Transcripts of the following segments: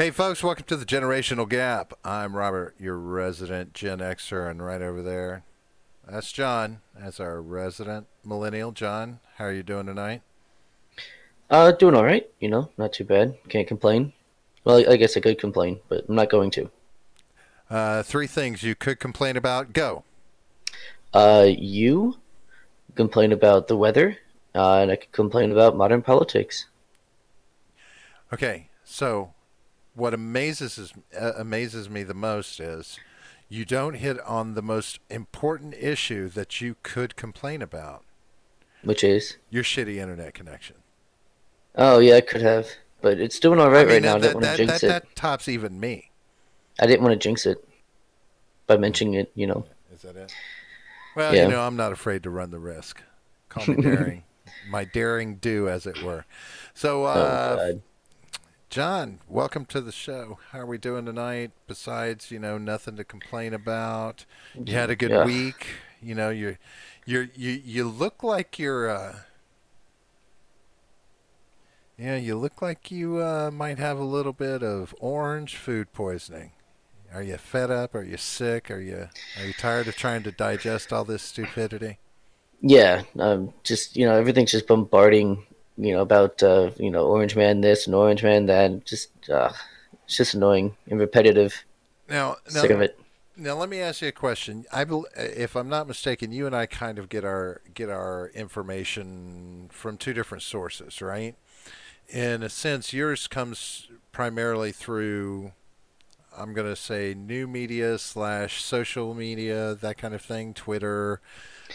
Hey, folks, welcome to the Generational Gap. I'm Robert, your resident Gen Xer, and right over there, that's John. That's our resident millennial. John, how are you doing tonight? Doing all right. Not too bad. Can't complain. Well, I guess I could complain, but I'm not going to. Three things you could complain about. Go. You complain about the weather, and I could complain about modern politics. Okay, so what amazes me the most is you don't hit on the most important issue that you could complain about: Which is, your shitty internet connection. oh yeah, I could have, but it's doing all I right mean right now. I that didn't that want to that jinx that, it. that tops even me. I didn't want to jinx it by Hmm. mentioning it. Is that it? Well, Yeah. I'm not afraid to run the risk. Call me daring. My daring do, as it were. So, Oh God. John, welcome to the show. How are we doing tonight? Besides, nothing to complain about. You had a good Yeah. week. You look like you look like you might have a little bit of orange food poisoning. Are you fed up? Are you sick? Are you tired of trying to digest all this stupidity? Yeah. Just everything's just bombarding. About Orange Man this and Orange Man that. It's just annoying and repetitive. Now, Sick now, of it. now, let me ask you a question. If I'm not mistaken, you and I kind of get our information from two different sources, right? In a sense, yours comes primarily through, I'm going to say, new media slash social media, that kind of thing, Twitter,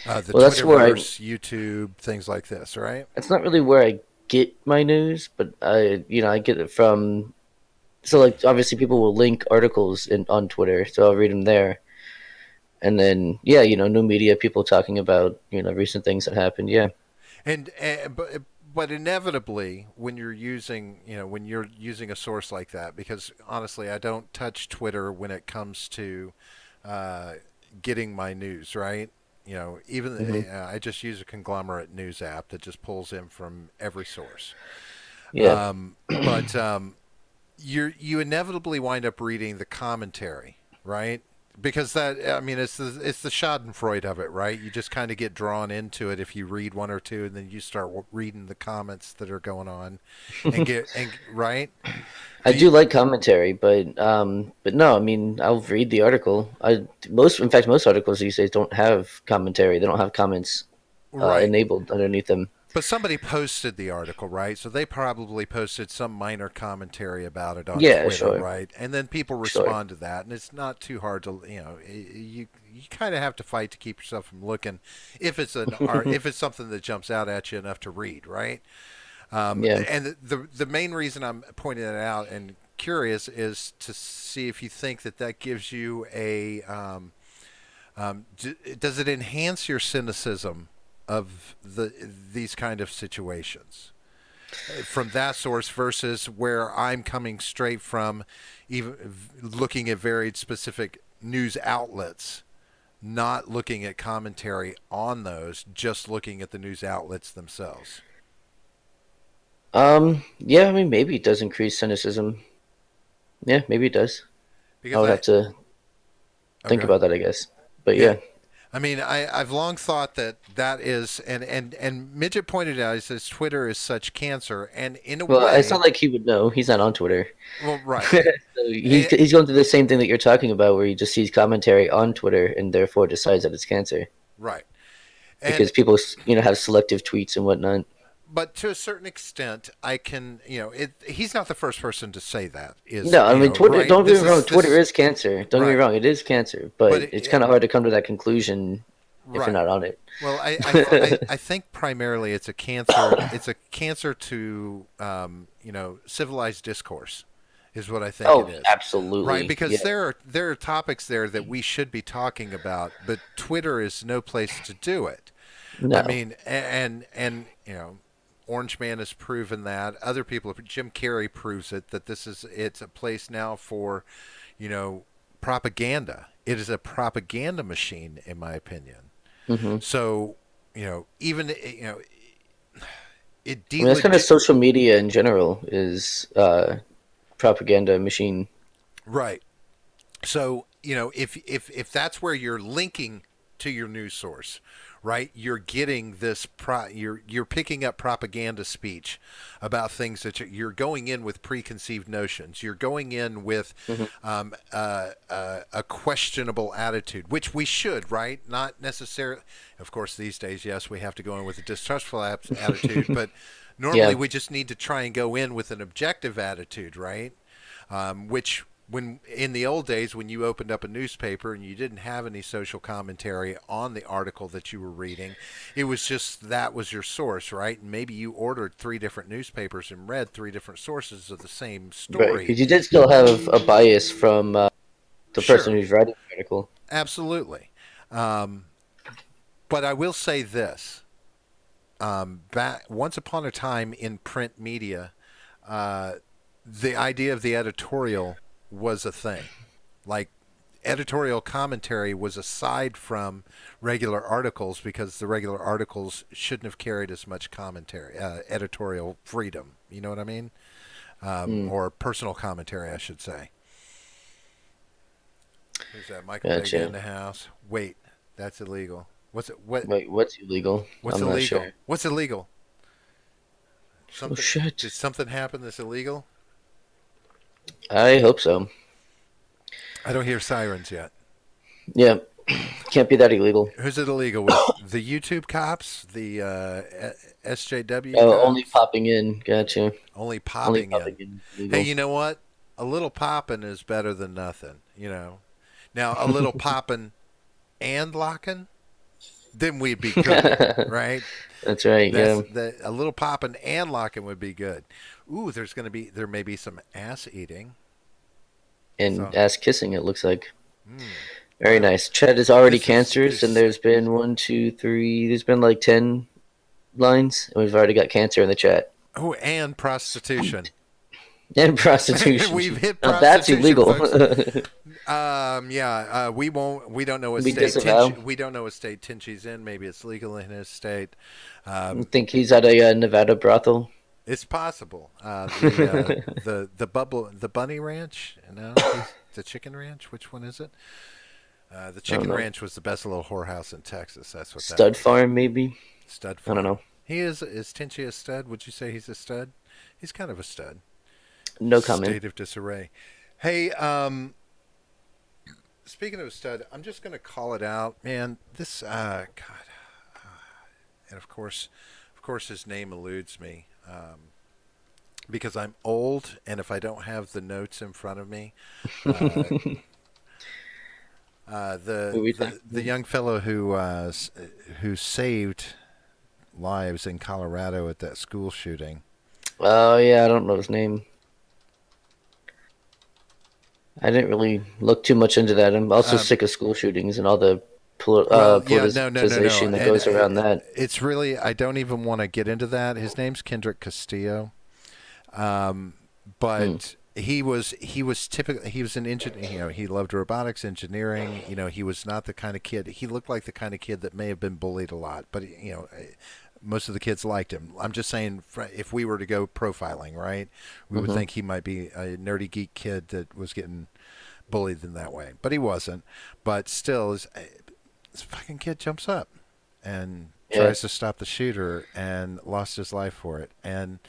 the Well, that's where I Twitterverse, YouTube, things like this, right? It's not really where I get my news, but I get it from. So, like, obviously, people will link articles on Twitter, so I'll read them there. And then, yeah, new media, people talking about, recent things that happened. Yeah. But inevitably, when you're using a source like that, because honestly, I don't touch Twitter when it comes to uh, getting my news, right? Even Hmm. I just use a conglomerate news app that just pulls in from every source. Yeah. But you inevitably wind up reading the commentary, right? Because I mean, it's the Schadenfreude of it, right? You just kind of get drawn into it if you read one or two, and then you start reading the comments that are going on, and right. I Do you, do like commentary, but no, I mean, I'll read the article. In fact, most articles these days don't have commentary. They don't have comments right. enabled underneath them. But somebody posted the article, right? So they probably posted some minor commentary about it on Yeah, Twitter, sure, right? And then people sure. respond to that, and it's not too hard to, you kind of have to fight to keep yourself from looking if it's if it's something that jumps out at you enough to read, right? Yeah. And the main reason I'm pointing that out and curious is to see if you think that gives you does it enhance your cynicism of these kind of situations from that source versus where I'm coming straight from, even looking at varied specific news outlets, not looking at commentary on those, just looking at the news outlets themselves. Yeah, I mean, maybe it does increase cynicism. Yeah, maybe it does. I Because would have to think okay. about that, I guess. But Yeah. yeah. I mean, I've long thought that is, and Midget pointed out, he says Twitter is such cancer, and in a Well, it's not way, like he would know. He's not on Twitter. well, right. So he's And, he's going through the same thing that you're talking about, where he just sees commentary on Twitter and therefore decides that it's cancer right. And because people, have selective tweets and whatnot. but to a certain extent, I can, he's not the first person to say that. Is No, I mean Twitter. right? Don't get This me wrong. is Twitter this is cancer. Don't get me right, wrong. It is cancer, but but it's kind of hard to come to that conclusion if you're right. not on it. Well, I think primarily it's a cancer. It's a cancer to civilized discourse, is what I think it Oh, is. Right, absolutely. because Yeah. there are topics there that we should be talking about, but Twitter is no place to do it. I No. mean, and Orange Man has proven that. Other people, Jim Carrey proves it that it's a place now for, you know, propaganda. It is a propaganda machine, in my opinion. Hmm. So, even it I mean, that's kind of delegit. social media in general is. propaganda machine. Right. So, if that's where you're linking to your news source, right? You're getting this you're picking up propaganda speech about things that you're going in with preconceived notions. You're going in with Hmm. a questionable attitude, which we should, right? Not necessarily. Of course, these days, yes, we have to go in with a distrustful attitude, but normally Yeah, we just need to try and go in with an objective attitude, right? Which when in the old days when you opened up a newspaper and you didn't have any social commentary on the article that you were reading, it was just that was your source, right? And maybe you ordered three different newspapers and read three different sources of the same right. story. Because you did still have a bias from the person Sure, who's writing the article. absolutely. um, but I will say this: back once upon a time in print media, uh, the idea of the editorial was a thing. Like editorial commentary was aside from regular articles because the regular articles shouldn't have carried as much commentary, editorial freedom. You know what I mean? Hmm. Or personal commentary, I should say. Who's that? Michael Vega in Gotcha. the house. Wait, that's illegal. What's it? What? Wait, what's illegal? What's I'm not illegal? sure. What's illegal? Oh Something? shit. Did something happen that's illegal? I hope so. I don't hear sirens yet. Yeah, can't be that illegal. Who's it illegal with? The YouTube cops? The SJW Oh, only cops? popping in. Gotcha. Only Only popping popping in. in is Hey, illegal. you know what? A little popping is better than nothing. Now, a little popping and locking, then we'd be cooking, right? That's right. That's Yeah, the a little popping and locking would be good. Ooh, there may be some ass eating. and So, ass kissing. It looks like very wow, nice. Chat is already this is cancers, and this. there's been one, two, three. There's been like 10 lines, and we've already got cancer in the chat. Oh, and prostitution. Sweet. And prostitution. We've hit Now that's prostitution, illegal. folks. Yeah, we won't. We don't know what We state disavow. We don't know what state Tinchy's in. Maybe it's legal in his state. I Um, think he's at a Nevada brothel. it's possible. The Bunny Ranch. No, the Chicken Ranch. Which one is it? The I don't Chicken know. Ranch was the best little whorehouse in Texas. That's what that Stud was. farm, maybe. Stud I don't Farm. know. He is. Is Tinchy a stud? Would you say he's a stud? He's kind of a stud. No comment. State of disarray. Hey, speaking of stud, I'm just going to call it out, man. This, God, and of course, his name eludes me because I'm old, and if I don't have the notes in front of me, uh, Who the we the talking the about? young fellow who saved lives in Colorado at that school shooting. Oh yeah, I don't know his name. I didn't really look too much into that. I'm also Um, sick of school shootings and all the well, yeah, no, politicization that and goes around that. it's really I don't even want to get into that. His name's Kendrick Castillo. Um, Hmm. but he was typically he was an engineer. He loved robotics engineering. He was not the kind of kid. He looked like the kind of kid that may have been bullied a lot, but most of the kids liked him. I'm just saying, if we were to go profiling, right, we would Hmm. think he might be a nerdy geek kid that was getting bullied in that way, but he wasn't. But still, this fucking kid jumps up and Yeah. tries to stop the shooter and lost his life for it. And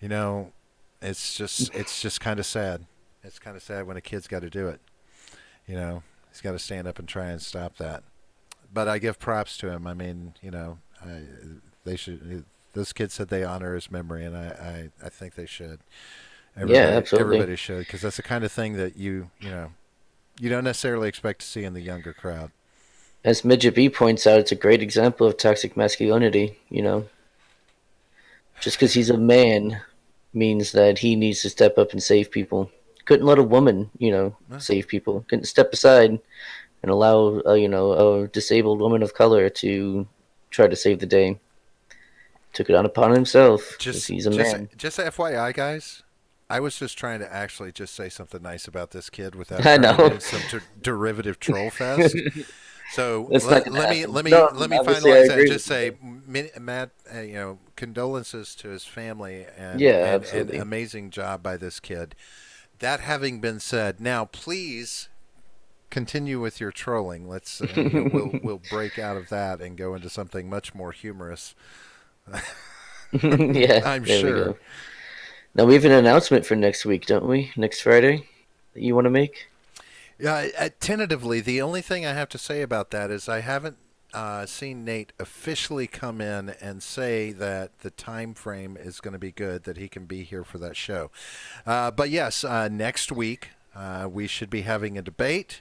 you know, it's just kind of sad. It's kind of sad when a kid's got to do it. He's got to stand up and try and stop that. But I give props to him. I mean, they should. Those kids said they honor his memory, and I think they should. Yeah, absolutely. Everybody should, because that's the kind of thing that you don't necessarily expect to see in the younger crowd. As Midget B points out, it's a great example of toxic masculinity. Just because he's a man means that he needs to step up and save people. Couldn't let a woman, Huh? save people. Couldn't step aside and allow, a disabled woman of color to try to save the day. Took it on upon himself because Just he's a just man. just FYI, guys. I was just trying to actually just say something nice about this kid without I turning know. into some derivative troll fest. So That's not let, going to let me happen. let me No, let me obviously, I finalize that and agree just with you say, there. Matt, condolences to his family and Yeah, and absolutely. amazing job by this kid. That having been said, now please continue with your trolling. Let's we'll break out of that and go into something much more humorous. Yeah, I'm there we sure. go. Now we have an announcement for next week, don't we? Next Friday that you want to make? Yeah, tentatively, the only thing I have to say about that is I haven't seen Nate officially come in and say that the time frame is going to be good, that he can be here for that show. But yes, next week we should be having a debate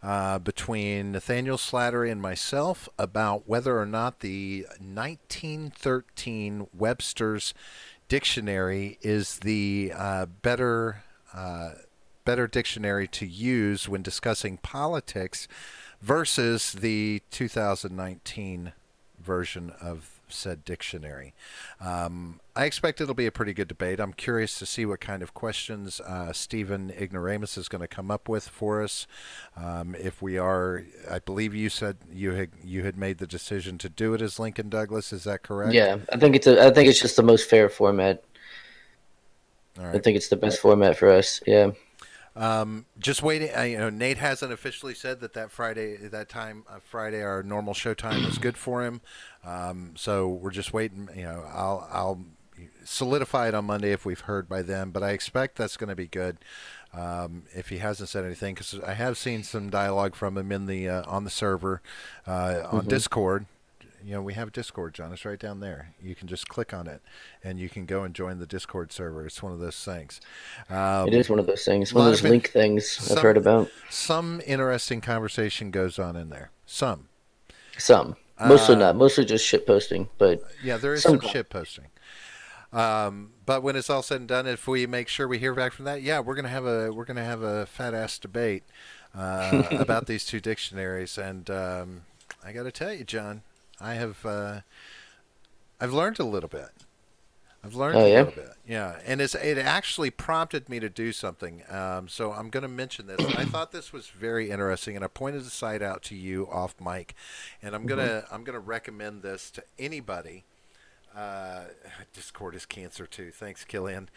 between Nathaniel Slattery and myself about whether or not the 1913 Webster's Dictionary is the uh, better dictionary to use when discussing politics versus the 2019 version of said dictionary. I expect it'll be a pretty good debate. I'm curious to see what kind of questions Stephen Ignoramus is going to come up with for us. If we are, I believe you said you had made the decision to do it as Lincoln Douglas. Is that correct? Yeah, I think it's just the most fair format. All I right. think it's the best format for us. Yeah. Just waiting. Nate hasn't officially said that Friday, that time Friday, our normal show time is good for him. So we're just waiting. I'll solidify it on Monday if we've heard by then. But I expect that's going to be good. If he hasn't said anything, because I have seen some dialogue from him in the on the server on Hmm. Discord. We have Discord, John. It's right down there. You can just click on it, and you can go and join the Discord server. It's one of those things. It is Um, one of those things, a one of lot those of in, link things I've heard some about. some interesting conversation goes on in there. Some. Some, mostly Uh, not, mostly just shit posting, but yeah, there is some. some shit posting. But when it's all said and done, if we make sure we hear back from that, yeah, we're gonna have a fat ass debate about these two dictionaries. And I got to tell you, John, I have I've learned a little bit. I've learned Oh a yeah. little bit, yeah, and it actually prompted me to do something. So I'm going to mention this. I thought this was very interesting, and I pointed the site out to you off mic, and Hmm. I'm gonna recommend this to anybody. Uh, Discord is cancer too. Thanks, Killian.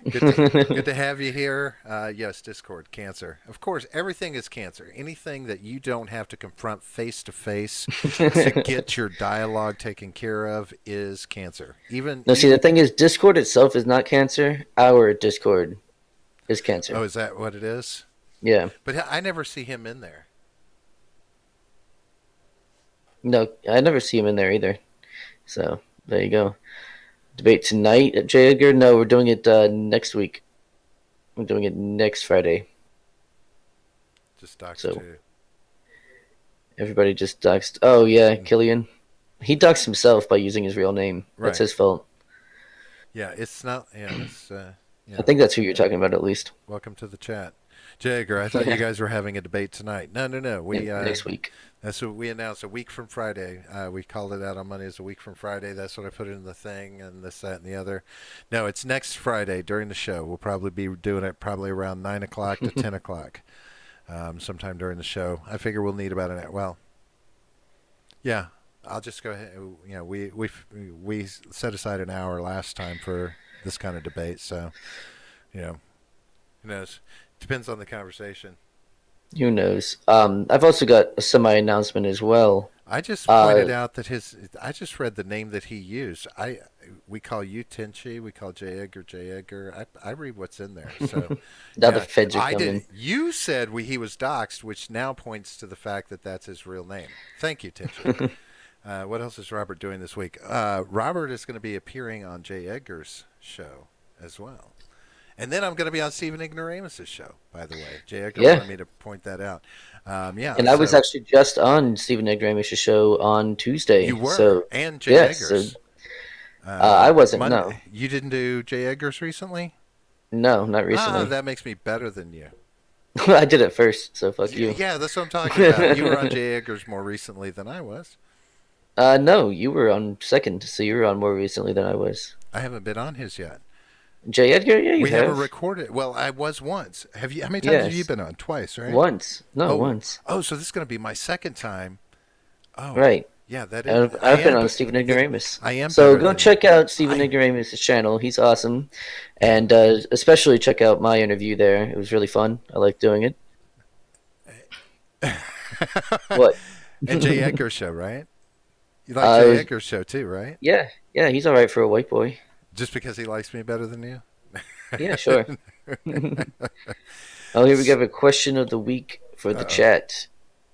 Good to have you here. Yes, Discord cancer. Of course, everything is cancer. Anything that you don't have to confront face to face to get your dialogue taken care of is cancer. Even No, see, the even thing is, Discord itself is not cancer. Our Discord is Oh, cancer. is that what it is? Yeah. But I never see him in there. No, I never see him in there either. So there you go. Debate tonight at J. Edgar? No, we're doing it next week. We're doing it next Friday. Just docs So too. everybody just doxed. Oh yeah, Killian. He doxed himself by using his real name. That's Right. his fault. Yeah, it's not. Yeah, it's. I Yeah. think that's who you're talking about, at least. Welcome to the chat, Jagger. I thought you Yeah, guys were having a debate tonight. No, no, no. yeah, next week. That's what we announced a week from Friday. We called it out on Monday as a week from Friday. That's what I put in the thing, and this, that, and the other. No, it's next Friday during the show. We'll probably be doing it probably around 9 o'clock to 10 o'clock, sometime during the show. I figure we'll need about an hour. Well, yeah, I'll just go ahead. We set aside an hour last time for this kind of debate, so you know, who knows? Depends on the conversation. Who knows? I've also got a semi announcement as well. I just Uh, pointed out that his. I just read the name that he used. We call you Tenchi. We call J. Edgar J. Edgar. I read what's in there. So, now the yeah, feds are I did. coming. You said he was doxxed, which now points to the fact that that's his real name. Thank you, Tenchi. What else is Robert doing this week? Robert is going to be appearing on J. Edgar's show as well. And then I'm going to be on Stephen Ignoramus's show, by the way. J. Edgar Yeah, wanted me to point that out. Yeah, and I was so actually just on Stephen Igramish's show on you Tuesday. were. So And J. yes, so, Edgar's. I wasn't. No, Monday. You didn't do J. Edgar's recently? no, not Ah, recently. that makes me better than you. I did it first, so fuck you. Yeah, that's what I'm talking about. You were on J. Edgar's more recently than I was. No, you were on second, so you were on more recently than I was. I haven't been on his yet. J. Edgar, yeah, you We haven't have. recorded. Well, I was once. Have you? How many times have you Yes, been on? Twice, right? once. No, Oh, once. oh. So this is going to be my second time. Oh, Right. Yeah, that is. I've been on Stephen Ignoramus. I am So better go than you. check out Stephen I. Ignoramus' channel. He's awesome. And especially check out my interview there. It was really fun. I like doing it. What? And Jay Edgar's show, right? You like It Jay was, Edgar's show too, right? yeah, yeah, he's all right for a white boy. Just because he likes me better than you? Yeah, sure. Oh, here we have a question of the week for the Uh-oh. chat.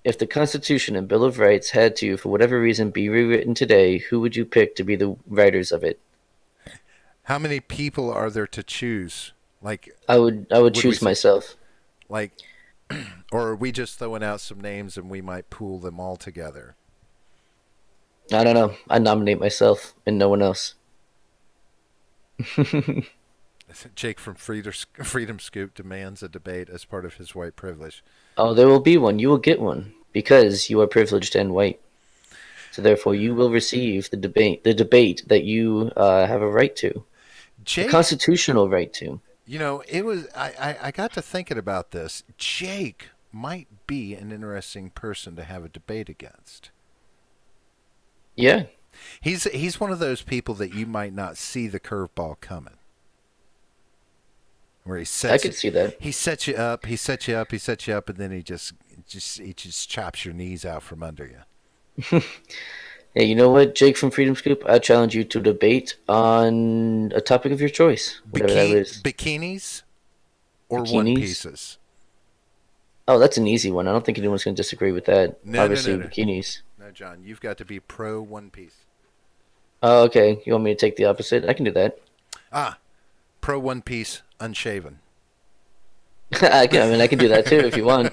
If the Constitution and Bill of Rights had to, for whatever reason, be rewritten today, who would you pick to be the writers of it? How many people are there to choose? Like, I would would we choose say, myself. like, or are we just throwing out some names and we might pool them all together? I don't know. I nominate myself and no one else. Jake from Freedom Scoop demands a debate as part of his white privilege. Oh, there will be one. You will get one because you are privileged and white. So therefore, you will receive the debate that you have a right to, a Jake, constitutional right to. it was I got to thinking about this. Jake might be an interesting person to have a debate against. Yeah, He's one of those people that you might not see the curveball coming. Where I could see that. he sets you up, he sets you up, he sets you up, and then he just chops your knees out from under you. Hey, you know what, Jake from Freedom Scoop? I challenge you to debate on a topic of your choice, whatever that is. Bikinis or one Bikinis. pieces? Oh, that's an easy one. I don't think anyone's going to disagree with that. No, no, Obviously, no, no, bikinis. no, John. You've got to be pro one piece. Oh, okay. You want me to take the opposite? I can do that. Ah, pro one piece, unshaven. I can do that too if you want.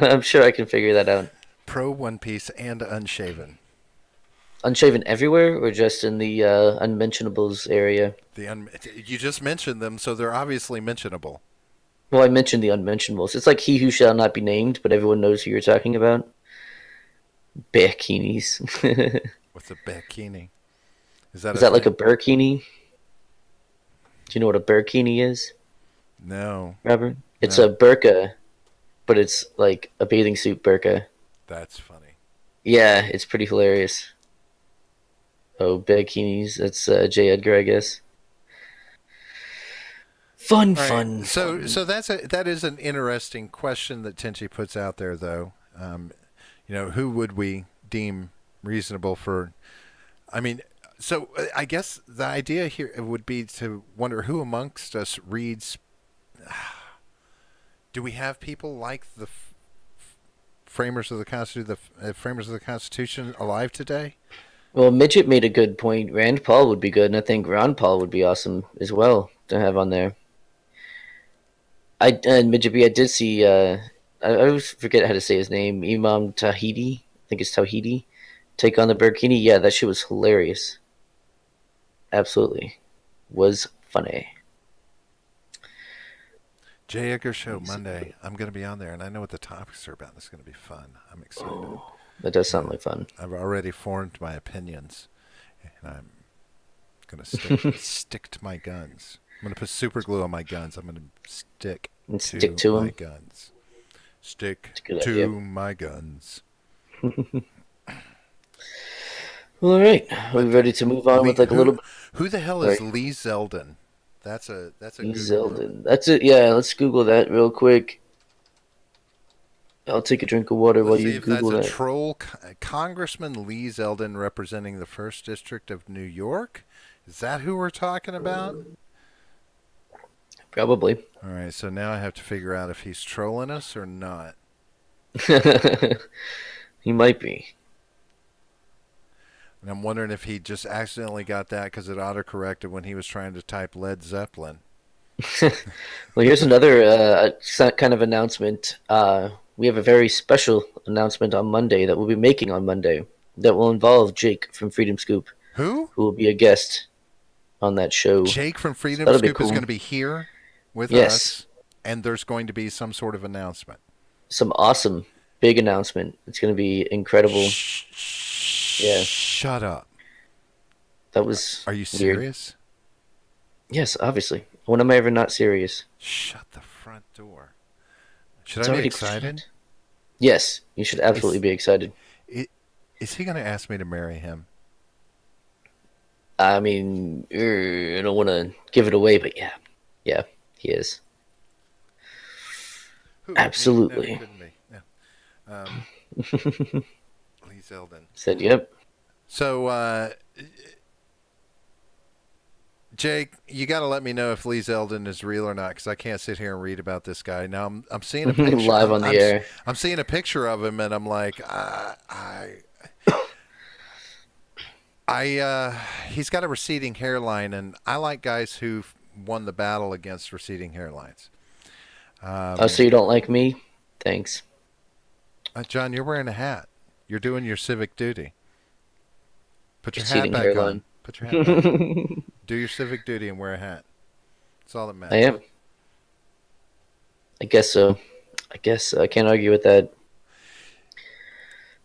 I'm sure I can figure that out. Pro one piece and unshaven. Unshaven everywhere or just in the unmentionables area? You just mentioned them, so they're obviously mentionable. Well, I mentioned the unmentionables. It's like he who shall not be named, but everyone knows who you're talking about. Bikinis. What's a bikini? Is that Is a that like a thing? burkini? Do you know what a burkini is, No, Robert? It's no. a burqa, but it's like a bathing suit burqa. That's funny. Yeah, it's pretty hilarious. Oh, bikinis. That's J. Edgar, I guess. Fun, All right. fun, fun. So that is an interesting question that Tenchi puts out there, though. Who would we deem reasonable for? I mean, so I guess the idea here would be to wonder who amongst us reads. Do we have people like the framers of the Constitution, the framers of the Constitution, alive today? Well, Midget made a good point. Rand Paul would be good, and I think Ron Paul would be awesome as well to have on there. And Midget B, I did see. I always forget how to say his name. Imam Tahidi, I think it's Tawhidi. Take on the Burkini. Yeah, that shit was hilarious. Absolutely, was funny. Jay Edgar Show Monday. I'm going to be on there, and I know what the topics are about. It's going to be fun. I'm excited. Oh, that does sound Yeah, like fun. I've already formed my opinions, and I'm going to stick to my guns. I'm going to put super glue on my guns. I'm going to stick And stick to to my him. guns. Stick It's a good idea. to my guns. All right, are we But ready to move on Lee, with like a little bit? who the hell is Sorry, Lee Zeldin? That's a Google. Zeldin. That's it. Yeah, let's Google that real quick. I'll take a drink of water while Let's you see if that's Google a that. troll. Congressman Lee Zeldin representing the first district of New York. Is that who we're talking about? Probably. All right, so now I have to figure out if he's trolling us or not. He might be. And I'm wondering if he just accidentally got that because it autocorrected when he was trying to type Led Zeppelin. Well, here's another kind of announcement. We have a very special announcement on Monday that we'll be making on Monday that will involve Jake from Freedom Scoop, Who? who will be a guest on that show. Jake from So Freedom that'll be Scoop is cool. going to be here with Yes, us, and there's going to be some sort of announcement. some awesome big announcement. It's going to be incredible. Yeah, Shut up. that was Are you weird. serious? Yes, obviously. When am I ever not serious? Shut the front door. Should It's I be already excited? Yes, you should absolutely Is be excited. it Is he going to ask me to marry him? I mean, I don't want to give it away, but yeah, yeah, he is. Who? No, he Absolutely. couldn't be. No. Um, Lee Zeldin. Said, yep. So, Jake, you got to let me know if Lee Zeldin is real or not, because I can't sit here and read about this guy. Now I'm seeing a picture. Live on the air. I'm seeing a picture of him, and I'm like, he's got a receding hairline, and I like guys who've won the battle against receding hairlines. Oh, so you don't like me? Thanks. John, you're wearing a hat. You're doing your civic duty. Put your hat Receding back on. hairline. Put your hat back on. I Do your civic duty and wear a hat. That's all that matters. am. I guess so. I guess I can't argue with that.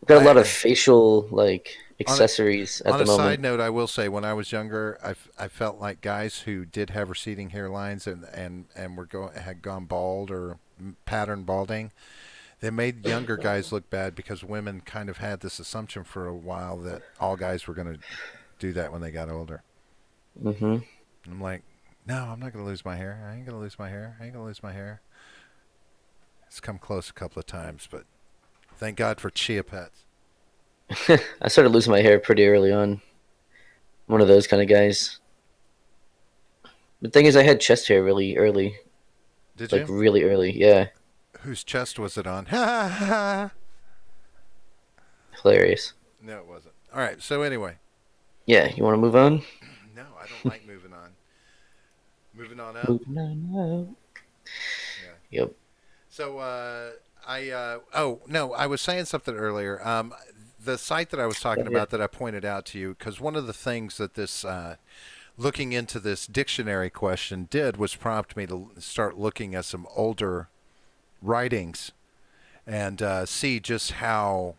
I've got a lot of I facial like on a, accessories at on the a side moment. note, I will say when I was younger, I felt like guys who did have receding hairlines and had gone bald or pattern balding, they made younger guys look bad because women kind of had this assumption for a while that all guys were going to do that when they got older. Hmm. I'm like, no, I'm not going to lose my hair. I ain't going to lose my hair. I ain't going to lose my hair. It's come close a couple of times, but thank God for chia pets. I started losing my hair pretty early on. One of those kind of guys. The thing is, I had chest hair really early, Did like you? really early. Yeah, Whose chest was it on? Ha ha ha. hilarious. No, it wasn't. All right. So anyway, Yeah, you want to move on? no, I don't like moving on. Moving on up. Moving on out. Yeah. Yep. So oh no, I was saying something earlier. The site that I was Oh, talking yeah. about that I pointed out to you, because one of the things that this looking into this dictionary question did was prompt me to start looking at some older writings and see just how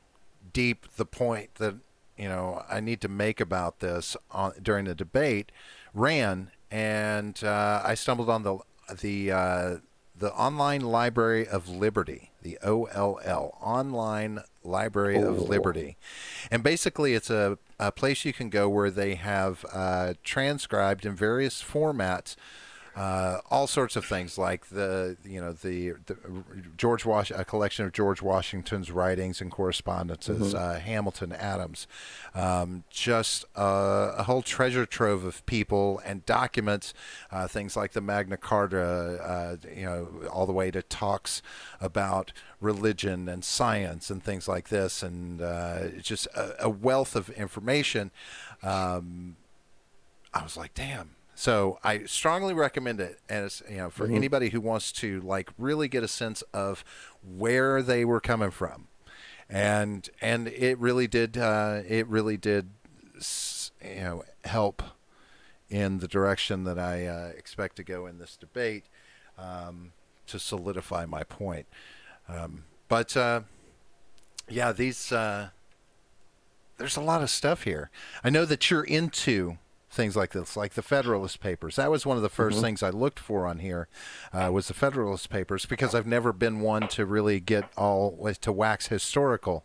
deep the point that I need to make about this during the debate ran, and I stumbled on the Online Library of Liberty, the OLL, Online Library of Oh. Liberty, and basically it's a place you can go where they have transcribed in various formats all sorts of things like the a collection of George Washington's writings and correspondences, Hmm. Hamilton, Adams, just a whole treasure trove of people and documents, things like the Magna Carta, all the way to talks about religion and science and things like this, and just a wealth of information. Um, I was like, damn. So I strongly recommend it, as for Hmm. anybody who wants to like really get a sense of where they were coming from, and it really did help in the direction that I expect to go in this debate, to solidify my point. But yeah, these there's a lot of stuff here. I know that you're into things like this, like the Federalist Papers. That was one of the first Hmm. things I looked for on here, was the Federalist Papers, because I've never been one to really get all to wax historical.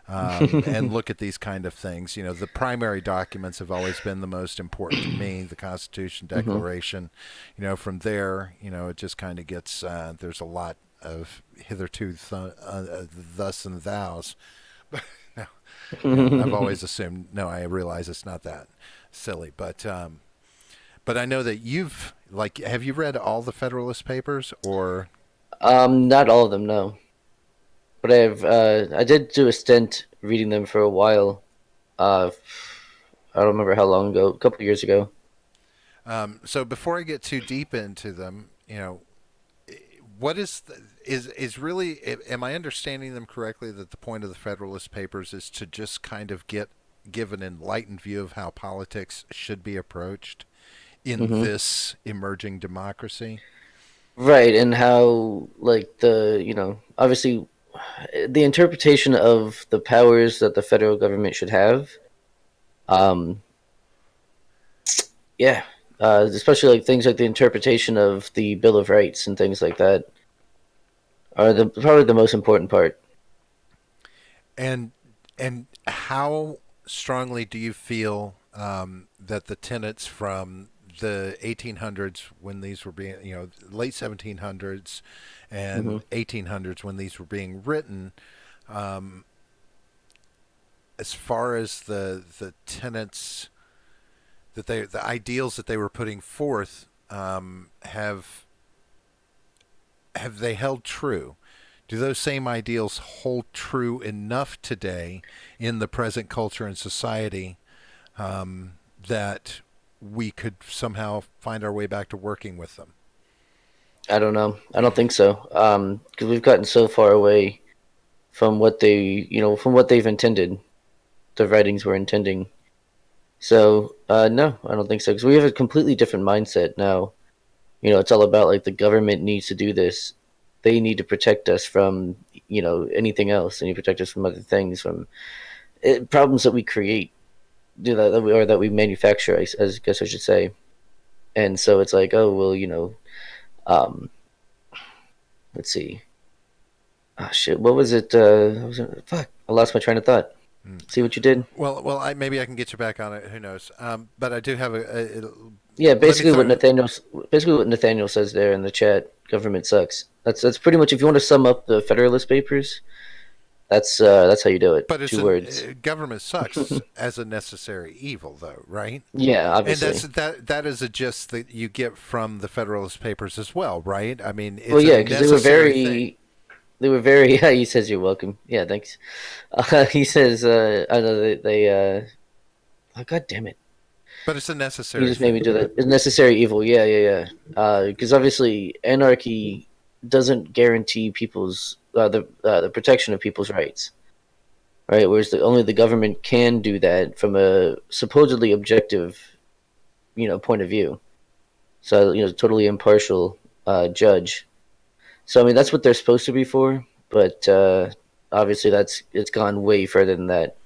And look at these kind of things. The primary documents have always been the most important to me. The Constitution, Hmm. Declaration. From there, it just kind of gets. There's a lot of hitherto, thus and thous. No, I've always assumed. No, I realize it's not that silly, but I know that you've like. Have you read all the Federalist Papers, or Not all of them, no. But I did do a stint reading them for a while. Uh, I don't remember how long ago, a couple years ago. so? Before I get too deep into them, what is really? Am I understanding them correctly that the point of the Federalist Papers is to just kind of give an enlightened view of how politics should be approached in Hmm. this emerging democracy? Right, and how like obviously the interpretation of the powers that the federal government should have. Um, yeah, especially like things like the interpretation of the Bill of Rights and things like that are the probably the most important part. And And how strongly do you feel that the tenets from the 1800s, when these were being, late 1700s Hmm. and 1800s, when these were being written, um, as far as the tenets the ideals that they were putting forth, have they held true? Do those same ideals hold true enough today in the present culture and society, that we could somehow find our way back to working with them? I don't know. I don't think so. Because we've gotten so far away from what from what they've intended, the writings were intending. So, no, I don't think so. Because we have a completely different mindset now. It's all about like the government needs to do this. They need to protect us from, anything else. They need to protect us from other things, from problems that we create, or that we manufacture. I guess I should say. And so it's like, oh well, um, let's see. Oh shit, what was it? Fuck, I lost my train of thought. Mm. See what you did? Well, maybe I can get you back on it. Who knows? But I do have Yeah, let me throw. basically what Nathaniel says there in the chat. Government sucks. That's pretty much, if you want to sum up the Federalist Papers. That's how you do it. But it's Two words. government sucks as a necessary evil, though, right? Yeah, And obviously. that is a gist that you get from the Federalist Papers as well, right? I mean, Well, it's a yeah, because necessary thing. they were very. Yeah, he says you're welcome. Yeah, thanks. He says, I know oh, God damn it. But it's a He necessary just made me thing. do that. It's necessary evil. Yeah, yeah, yeah. Because obviously, anarchy doesn't guarantee people's the protection of people's rights, right? Whereas only the government can do that from a supposedly objective, point of view. So totally impartial judge. So I mean, that's what they're supposed to be for, but obviously, it's gone way further than that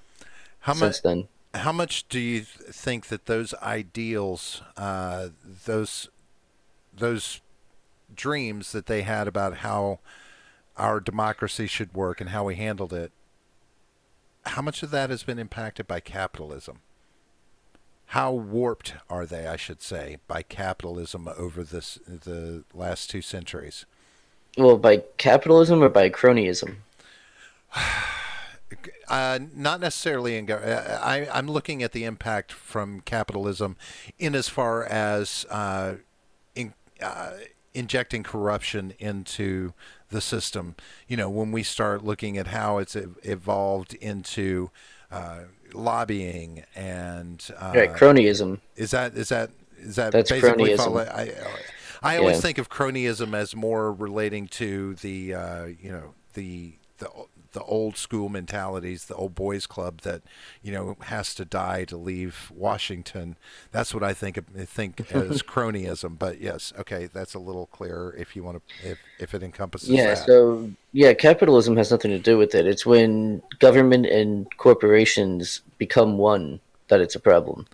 How much? since then. How much do you think that those ideals, those those dreams that they had about how our democracy should work and how we handled it, how much of that has been impacted by capitalism? How warped are they, I should say, by capitalism over the last 2 centuries? Well, by capitalism or by cronyism? Not necessarily I'm looking at the impact from capitalism in as far as in, uh, injecting corruption into the system. When we start looking at how it's evolved into uh, lobbying and Right, cronyism. is that That's basically cronyism. follow? I always Yeah. think of cronyism as more relating to the the old school mentalities, the old boys club that has to die to leave Washington. That's what I think as cronyism. But yes, okay, that's a little clearer if you want to if it encompasses Yeah, that. so yeah, capitalism has nothing to do with it. It's when government and corporations become one that it's a problem.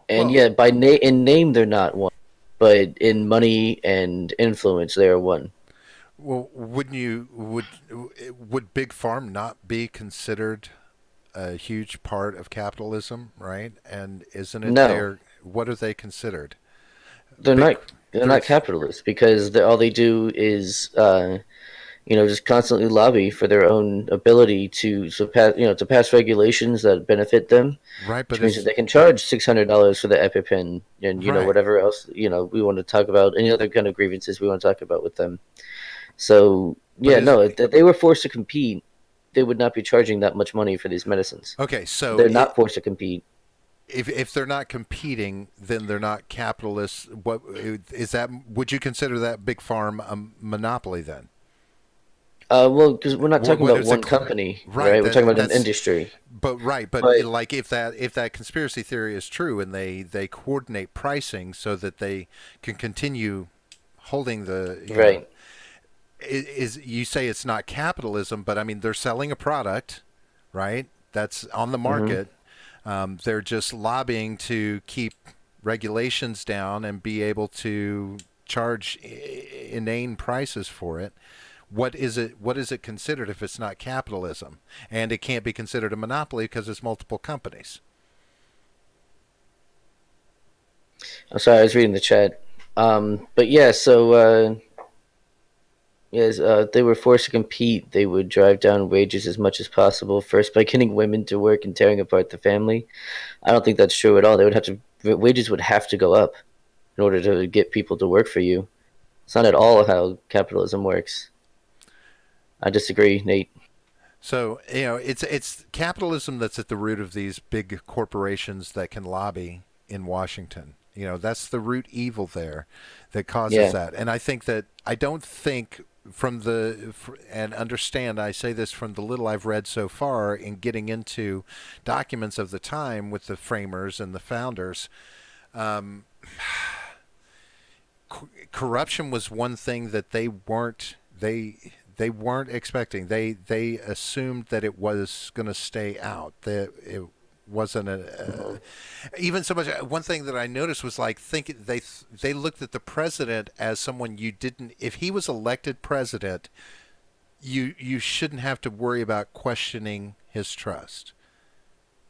And Well, yeah, in name they're not one, but in money and influence they are one. wouldn't you would big farm not be considered a huge part of capitalism, right? And isn't it No, their what are they considered? they're Big not. They're they're not capitalists because all they do is just constantly lobby for their own ability to pass regulations that benefit them, right, but which means that it's they can charge $600 for the EpiPen and right. whatever else we want to talk about, any other kind of grievances we want to talk about with them. So But yeah, is no, if they were forced to compete, they would not be charging that much money for these medicines. okay. So They're not forced to compete. if they're not competing, then they're not capitalists. What is that? Would you consider that big farm a monopoly then? Well, because we're not talking What about is it? one company, Right. right? We're talking about an That's industry. right. But But like if that conspiracy theory is true and they coordinate pricing so that they can continue holding the right. is you say it's not capitalism, but I mean they're selling a product, right? That's on the Hmm. market. They're just lobbying to keep regulations down and be able to charge inane prices for it. What is it considered if it's not capitalism? And it can't be considered a monopoly because it's multiple companies. I'm sorry, I was reading the chat. But yeah, so yes, they were forced to compete. They would drive down wages as much as possible, first by getting women to work and tearing apart the family. I don't think that's true at all. They would have to wages would have to go up in order to get people to work for you. It's not at all how capitalism works. I disagree, Nate. So it's capitalism that's at the root of these big corporations that can lobby in Washington. That's the root evil there that causes Yeah. that. And I don't think and understand, I say this from the little I've read so far in getting into documents of the time with the framers and the founders. Um, Corruption was one thing that they weren't expecting. They assumed that it was going to stay out. That it wasn't Mhm. even so much. One thing that I noticed was like they looked at the president as someone you didn't. If he was elected president, you shouldn't have to worry about questioning his trust.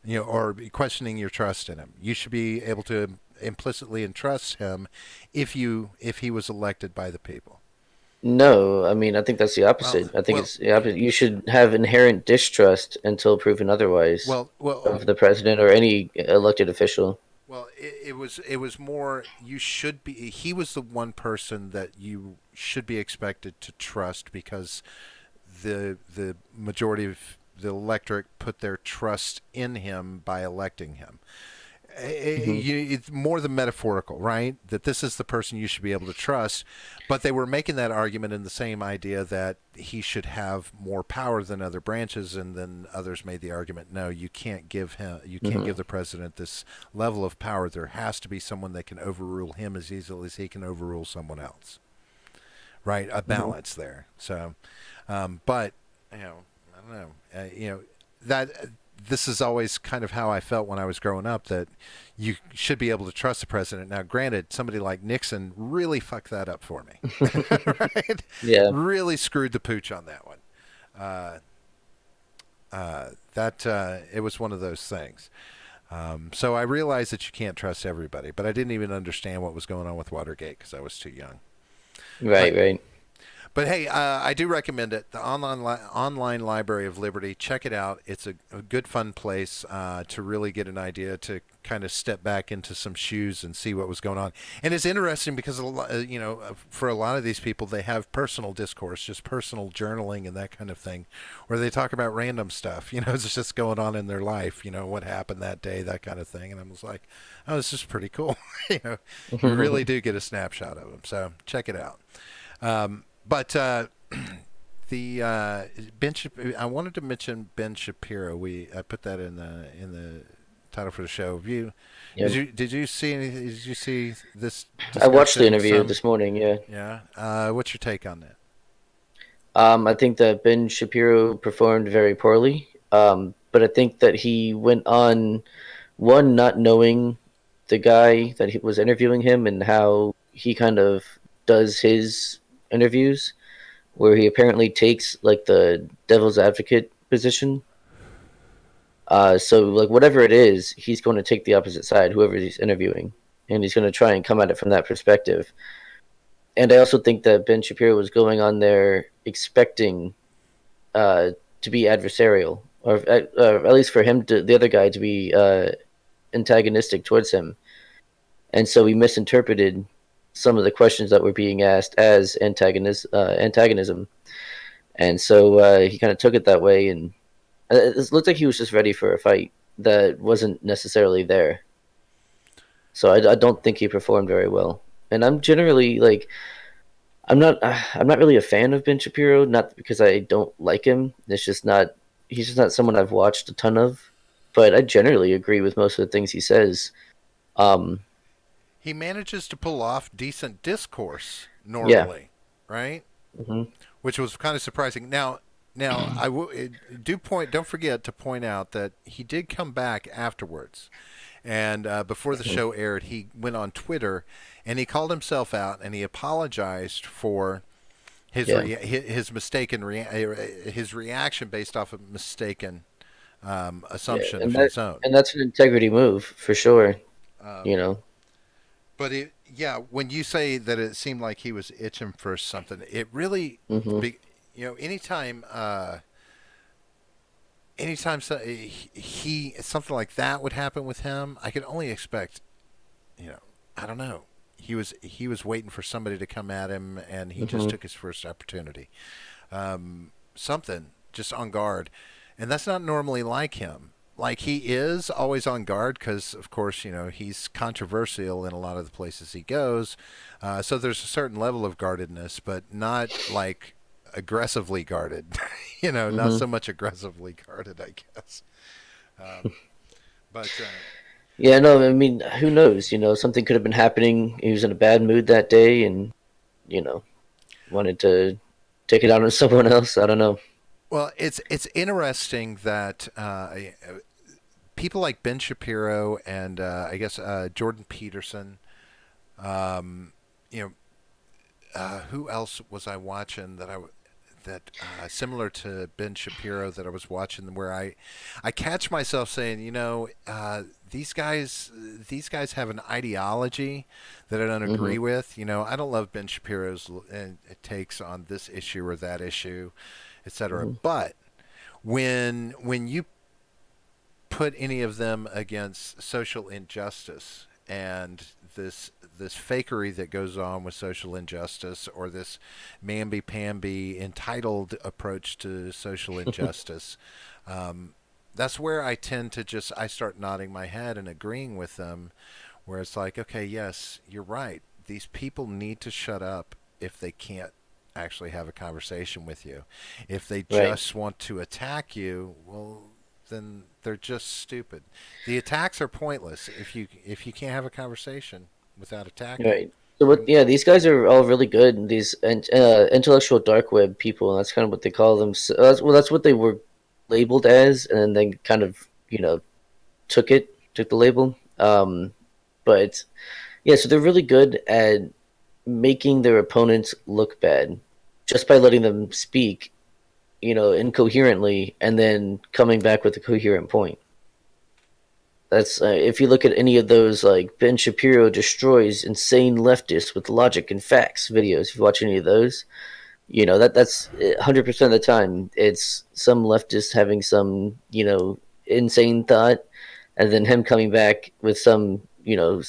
Or questioning your trust in him. You should be able to implicitly entrust him if he was elected by the people. No, I mean I think that's the Well, opposite. I think well, it's the opposite. You should have inherent distrust until proven otherwise well, of the president or any elected official. well. It was more. You should be. He was the one person that you should be expected to trust because the majority of the electorate put their trust in him by electing him. Hmm. It's more than metaphorical, right? That this is the person you should be able to trust. But they were making that argument in the same idea that he should have more power than other branches, and then others made the argument, no, you can't Hmm. give the president this level of power. There has to be someone that can overrule him as easily as he can overrule someone else, right? A Hmm. balance there. So, but I don't know. That this is always kind of how I felt when I was growing up, that you should be able to trust the president. Now, granted, somebody like Nixon really fucked that up for me, right? Yeah. Really screwed the pooch on that one. Uh, that it was one of those things. So I realized that you can't trust everybody, but I didn't even understand what was going on with Watergate because I was too young. But Right. Right. But hey, I do recommend it. The online Library of Liberty. Check it out. It's a good, fun place to really get an idea, to kind of step back into some shoes and see what was going on. And it's interesting because for a lot of these people, they have personal discourse, just personal journaling and that kind of thing, where they talk about random stuff. It's just going on in their life. What happened that day, that kind of thing. And I was like, oh, this is pretty cool. You really do get a snapshot of them. So check it out. But the Ben, I wanted to mention Ben Shapiro. I put that in the title for the show. Yeah. Did you see this I watched the discussion? interview this morning. Yeah. Yeah. What's your take on that? I think that Ben Shapiro performed very poorly. But I think that he went on one not knowing the guy that he was interviewing him and how he kind of does his interviews, where he apparently takes like the devil's advocate position. So like whatever it is, he's going to take the opposite side, whoever he's interviewing, and he's going to try and come at it from that perspective. And I also think that Ben Shapiro was going on there expecting to be adversarial, or at least for him to the other guy to be antagonistic towards him, and so he misinterpreted some of the questions that were being asked as antagonism, and so he kind of took it that way, and it looked like he was just ready for a fight that wasn't necessarily there. So I don't think he performed very well, and I'm generally like I'm not really a fan of Ben Shapiro, not because I don't like him. It's just not he's just not someone I've watched a ton of. But I generally agree with most of the things he says. Um, He manages to pull off decent discourse yeah. normally, right? Hmm. Which was kind of surprising. Now don't forget to point out that he did come back afterwards, and before the show aired, he went on Twitter and he called himself out and he apologized for Yeah, his mistaken his reaction based off of mistaken yeah, assumption of his own. and that's an integrity move for sure. You know. But yeah, when you say that it seemed like he was itching for something, it really, Hmm. anytime, anytime he something like that would happen with him, I could only expect, you know, I don't know. He was waiting for somebody to come at him, and he just Hmm. took his first opportunity. Something just on guard, and that's not normally like him. Like he is always on guard because, of course, he's controversial in a lot of the places he goes. So there's a certain level of guardedness, but not like aggressively guarded. Not Hmm. so much aggressively guarded, I guess. Um, but Yeah, no, I mean, who knows? Something could have been happening. He was in a bad mood that day, and you know, wanted to take it out on someone else. I don't know. well, it's interesting that people like Ben Shapiro and I guess Jordan Peterson. Um, you know, who else was I watching that similar to Ben Shapiro that I was watching where I catch myself saying, these guys have an ideology that I don't Hmm. agree with. I don't love Ben Shapiro's takes on this issue or that issue, etc. Hmm. But when you put any of them against social injustice and this fakery that goes on with social injustice or this mamby-pamby entitled approach to social injustice, um, that's where I tend to I start nodding my head and agreeing with them, where it's like, okay, yes, you're right. These people need to shut up if they can't actually have a conversation with you. If they Right, just want to attack you, well, then they're just stupid. The attacks are pointless if you can't have a conversation without attacking. right. So what? Yeah, these guys are all really good. And these intellectual dark web people. That's kind of what they call them. So that's what they were labeled as, and then they kind of took the label. But yeah, so they're really good at making their opponents look bad just by letting them speak, incoherently, and then coming back with a coherent point. That's if you look at any of those, like Ben Shapiro destroys insane leftists with logic and facts videos. If you watch any of those, that's 100% of the time it's some leftist having some insane thought, and then him coming back with some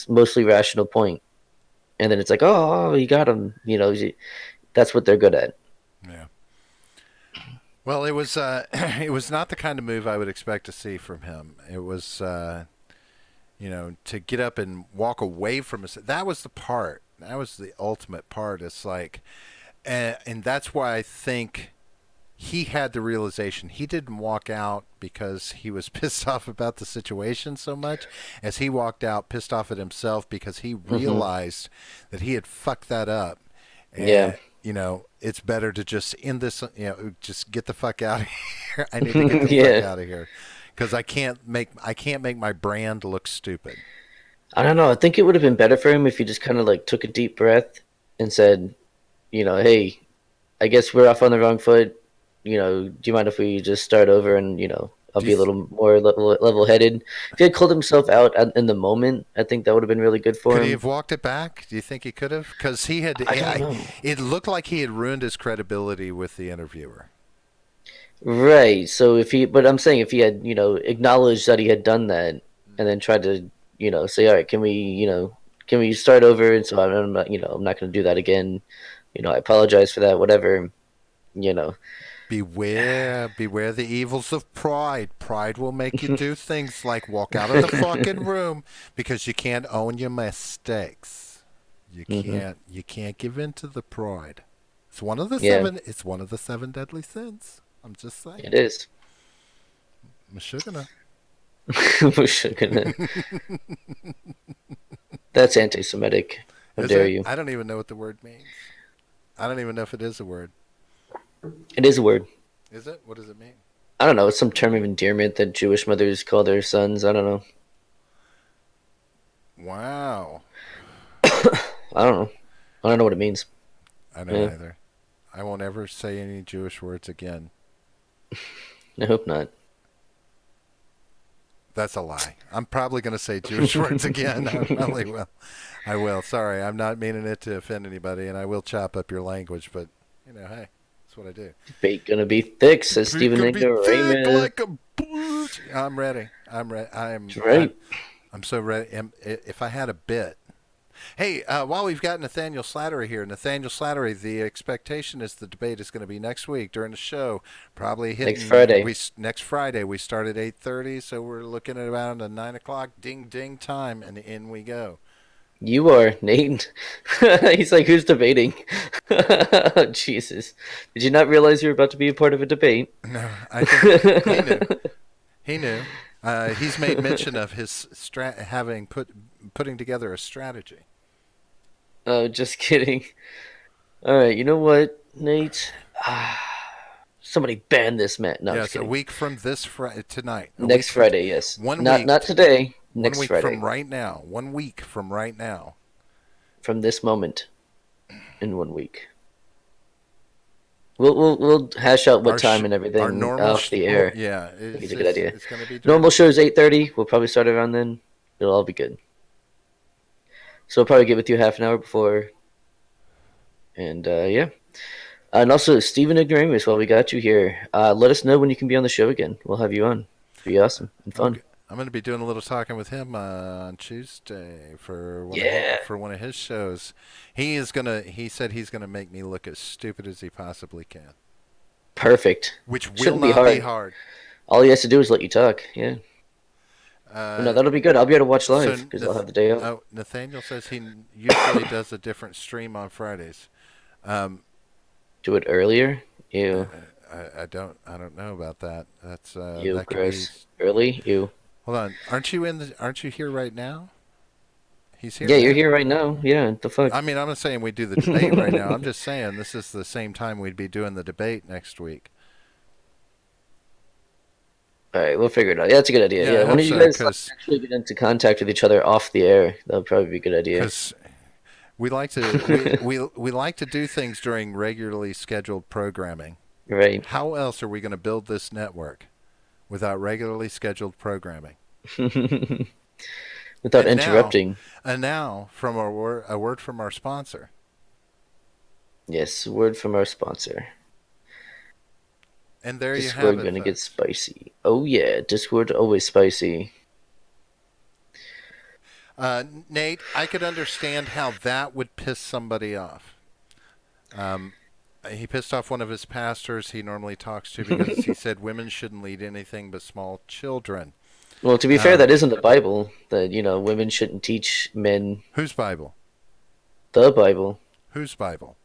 mostly rational point, and then it's like, oh, you got him. That's what they're good at. Yeah. Well, it was it was not the kind of move I would expect to see from him. It was to get up and walk away from us. That was the part. That was the ultimate part. It's like, and that's why I think he had the realization. He didn't walk out because he was pissed off about the situation so much as he walked out pissed off at himself because he Hmm. realized that he had fucked that up. Yeah. And it's better to just end this, just get the fuck out of here. I need to get the fuck Yeah. out of here because I can't make my brand look stupid. I don't know. I think it would have been better for him if he just kind of like took a deep breath and said, hey, I guess we're off on the wrong foot. Do you mind if we just start over, and I'll Do you be a th- little more level headed. If he had called himself out in the moment, I think that would have been really good for could he him. have walked it back? Do you think he could have? Because he had. I don't know. It looked like he had ruined his credibility with the interviewer. Right. So but I'm saying if he had, acknowledged that he had done that, and then tried to, say, all right, can we start over? And so I'm not, I'm not going to do that again. I apologize for that. Whatever. You know. Beware the evils of pride. Pride will make you do things like walk out of the fucking room because you can't own your mistakes. You Hmm. can't give in to the pride. It's one of the Yeah, seven. It's one of the seven deadly sins. I'm just saying. it is. Mashugana. We're sure gonna. That's anti-Semitic. How Is dare it? you? I don't even know what the word means. I don't even know if it is a word. It is a word. Is it? What does it mean? I don't know. It's some term of endearment that Jewish mothers call their sons. I don't know. Wow. I don't know. I don't know what it means. I don't Yeah. either. I won't ever say any Jewish words again. I hope not. That's a lie. I'm probably going to say Jewish words again. I probably will. I will. Sorry, I'm not meaning it to offend anybody, and I will chop up your language, but hey, that's what I do. Debate gonna be thick, says It's Stephen gonna be thick Ignoramus. like a bitch. I'm ready. I'm ready. That's right. I'm so ready. If I had a bit. Hey, while we've got Nathaniel Slattery here, Nathaniel Slattery, the expectation is the debate is going to be next week during the show. Probably Next hitting Friday. we next Friday. We start at 8:30, so we're looking at about a 9 o'clock ding ding time, and in we go. You are, Nate. He's like, who's debating? Jesus. Did you not realize you were about to be a part of a debate? No, I think he knew. He knew. He's made mention of his having putting together a strategy. Oh, just kidding. All right, you know what, Nate? Somebody ban this man. No, I'm just Yes, a kidding. week from this Friday tonight. A week Next from Friday, yes. one Not week. today. One Next week from Friday. right now. 1 week from right now. From this moment, in 1 week. We'll hash out what time and Our everything normal off the air. yeah, I think it's it's a good it's, idea. it's going to be during. Normal show is 8:30. We'll probably start around then. It'll all be good. So I'll probably get with you half an hour before. And yeah. And also, Stephen Ignoramus, while we got you here, let us know when you can be on the show again. We'll have you on. Be awesome and fun. Okay. I'm going to be doing a little talking with him on Tuesday for Yeah. one of his shows. He said he's gonna make me look as stupid as he possibly can, Perfect. which will Shouldn't be not be hard. hard. All he has to do is let you talk. Yeah. No, Uh, that'll be good. I'll be able to watch so live because I'll have the day off. Nathaniel says he usually does a different stream on Fridays. Um, Do it earlier. Ew. I don't know about that. Ew, That could be. gross. Early? Ew. Hold on, aren't you here right now? He's here Yeah, you're now. here right now. Yeah, the fuck? I mean, I'm not saying we do the debate right now. I'm just saying this is the same time we'd be doing the debate next week. All right, we'll figure it out. Yeah, that's a good idea. Yeah, I Yeah, one hope of you so, guys actually get into contact with each other off the air. That'll probably be a good idea. because we like to we like to do things during regularly scheduled programming. Right. How else are we going to build this network without regularly scheduled programming? Without And interrupting. now from a word from our sponsor. Yes, word from our sponsor. And there you have Discord it. gonna get Folks. spicy. Oh yeah, Discord always spicy. Nate, I could understand how that would piss somebody off. He pissed off one of his pastors he normally talks to because he said women shouldn't lead anything but small children. Well, to be fair, Um, that isn't the Bible. That women shouldn't teach men whose Bible? the Bible. Whose Bible?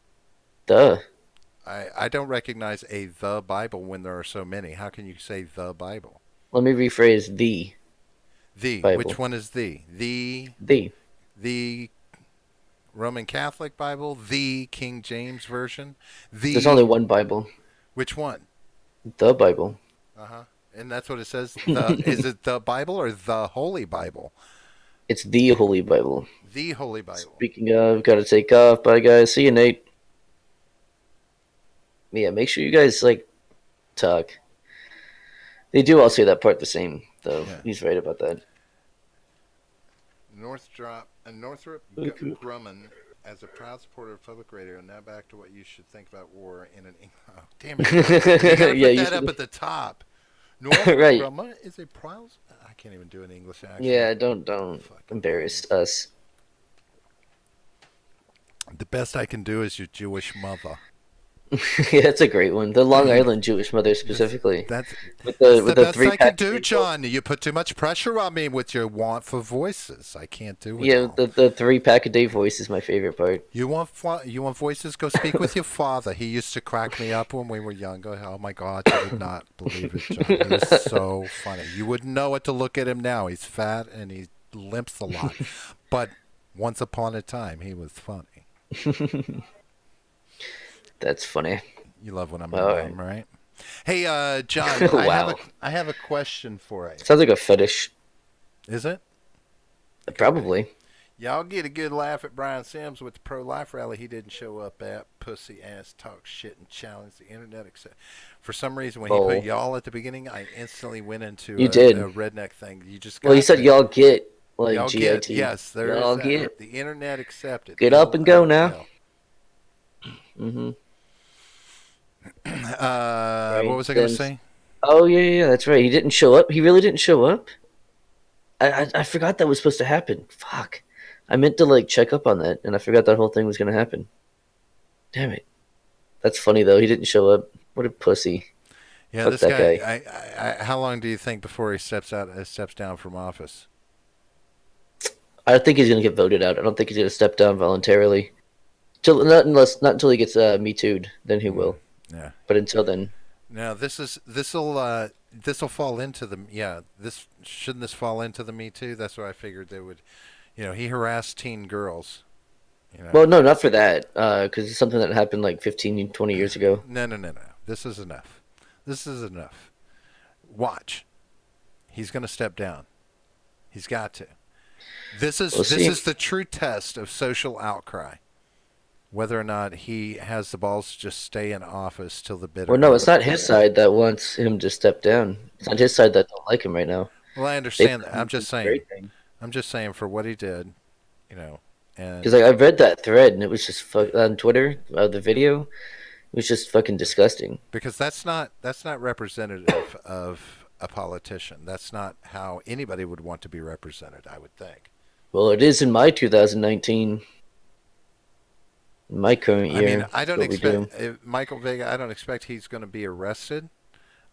Duh. I don't recognize a the Bible when there are so many. How can you say the Bible? Let me rephrase the The. Bible. Which one is the? The. The Roman Catholic Bible? The King James Version? There's only The. one Bible. Which one? The Bible. Uh-huh. And that's what it says. The is it the Bible or the Holy Bible? It's the Holy Bible. The Holy Bible. Speaking of, gotta take off. Bye, guys. See you, Nate. Yeah, make sure you guys talk. They do all say that part the same, though. Yeah. He's right about that. Northrop Grumman, as a proud supporter of public radio, now back to what you should think about war in an. Oh, damn it! You gotta Yeah, put you that up should. at the top. Northrop Right. Grumman is a proud. I can't even do an English accent. Yeah, don't Fucking embarrass us. The best I can do is your Jewish mother. Yeah, that's a great one. The Long Island Jewish mother specifically, That's with It's the the best three I can pack. do, John. You put too much pressure on me with your want for voices. I can't do it Yeah, all. the 3 pack a day voice is my favorite part. You want voices? Go speak with your father. He used to crack me up when we were younger. Oh my God, you would not believe it, John. He was so funny. You wouldn't know what to look at him now. He's fat and he limps a lot. But once upon a time, he was funny. That's funny. You love when I'm All around, right? Hey, John, Wow. I have a question for you. Sounds like a fetish. Is it? Probably. Y'all get a good laugh at Brian Sims with the pro-life rally he didn't show up at. Pussy ass talk shit and challenge the internet. Except for some reason, when he put Oh, y'all at the beginning, I instantly went into you a did. redneck thing. You just Well, you got said to. y'all get like Y'all get, GIT. yes, there is Y'all that. get. The internet accepted. Get up and go now. LOL. Mm-hmm. What Right. was I going to Then. say? Oh yeah, that's right. He didn't show up. He really didn't show up. I forgot that was supposed to happen. Fuck. I meant to like check up on that, and I forgot that whole thing was gonna happen. Damn it. That's funny though. He didn't show up. What a pussy. Yeah, Fuck this that guy. guy. How long do you think before he steps down from office? I think he's gonna get voted out. I don't think he's gonna step down voluntarily. Not until he gets me too'd, then he Mm, will. yeah. But until then, Now this'll fall into the this shouldn't this fall into the Me Too? That's what I figured they would. He harassed teen girls. You know. well, no, not for that, because it's something that happened like 15, 20 years ago. No, no, no, no. This is enough. This is enough. Watch. He's going to step down. He's got to. This is We'll this see. is the true test of social outcry. Whether or not he has the balls to just stay in office till the bitter Well, no, end. it's not his side that wants him to step down. It's not his side that don't like him right now. Well, I They understand that. think he's doing a great thing. I'm just saying for what he did, you know, Because and like I read that thread and it was just on Twitter, the video, it was just fucking disgusting. because that's not representative of a politician. That's not how anybody would want to be represented, I would think. Well, it is in my 2019, in my current I mean, year. I That's don't what we do. expect Michael Vega. I don't expect he's going to be arrested.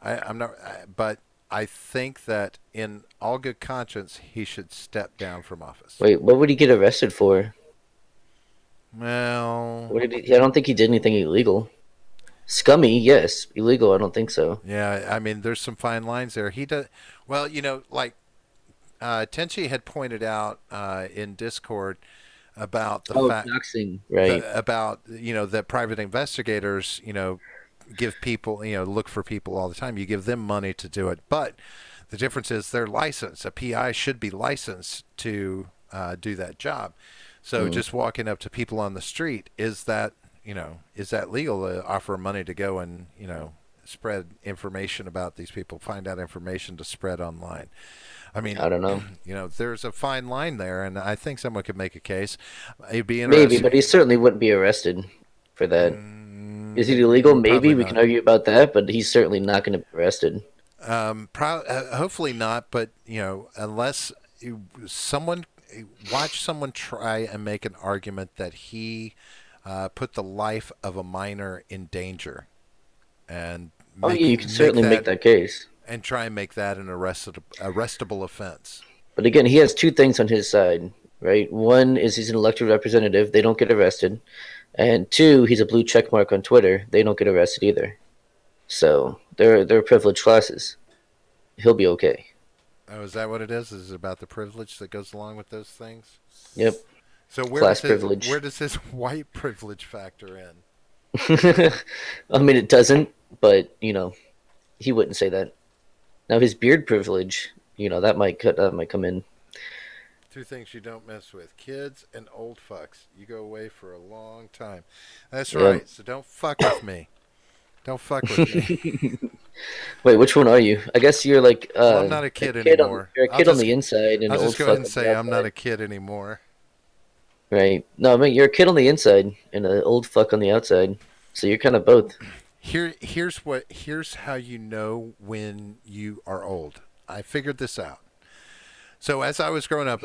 I'm not, but I think that in all good conscience, he should step down from office. Wait, what would he get arrested for? Well, What did he? I don't think he did anything illegal. Scummy, yes. Illegal, I don't think so. yeah, I mean, there's some fine lines there. He does well, like Tenchi had pointed out in Discord about the Oh, fact doxing, right? about that private investigators give people look for people all the time. You give them money to do it, but the difference is they're licensed. A PI should be licensed to do that job. So Mm, just walking up to people on the street, is that legal to offer money to go and spread information about these people, find out information to spread online? I mean, I don't know. there's a fine line there, and I think someone could make a case. It'd be Maybe, interesting. but he certainly wouldn't be arrested for that. Is it illegal? Probably Maybe we can not. argue about that, but he's certainly not going to be arrested. Hopefully not, but unless someone watch someone try and make an argument that he put the life of a minor in danger, and Oh yeah, make you can make certainly make that that case. and try and make that an arrestable offense. But again, he has two things on his side, right? One is he's an elected representative; they don't get arrested, and two, he's a blue check mark on Twitter; they don't get arrested either. So they're privileged classes. He'll be okay. Oh, is that what it is? Is it about the privilege that goes along with those things? Yep, So class where privilege. does his white privilege factor in? I mean, it doesn't, but he wouldn't say that. Now his beard privilege, that might come in. Two things you don't mess with: kids and old fucks. You go away for a long time. That's Yep. right. So don't fuck with me. Don't fuck with me. Wait, which one are you? I guess you're like Well, I'm not a a kid kid on anymore. you're a kid on the inside and I'll an just old go ahead fuck and on the say I'm not a outside. kid anymore. Right. No, I mean you're a kid on the inside and an old fuck on the outside. So you're kind of both. Here's how you know when you are old. I figured this out. So as I was growing up,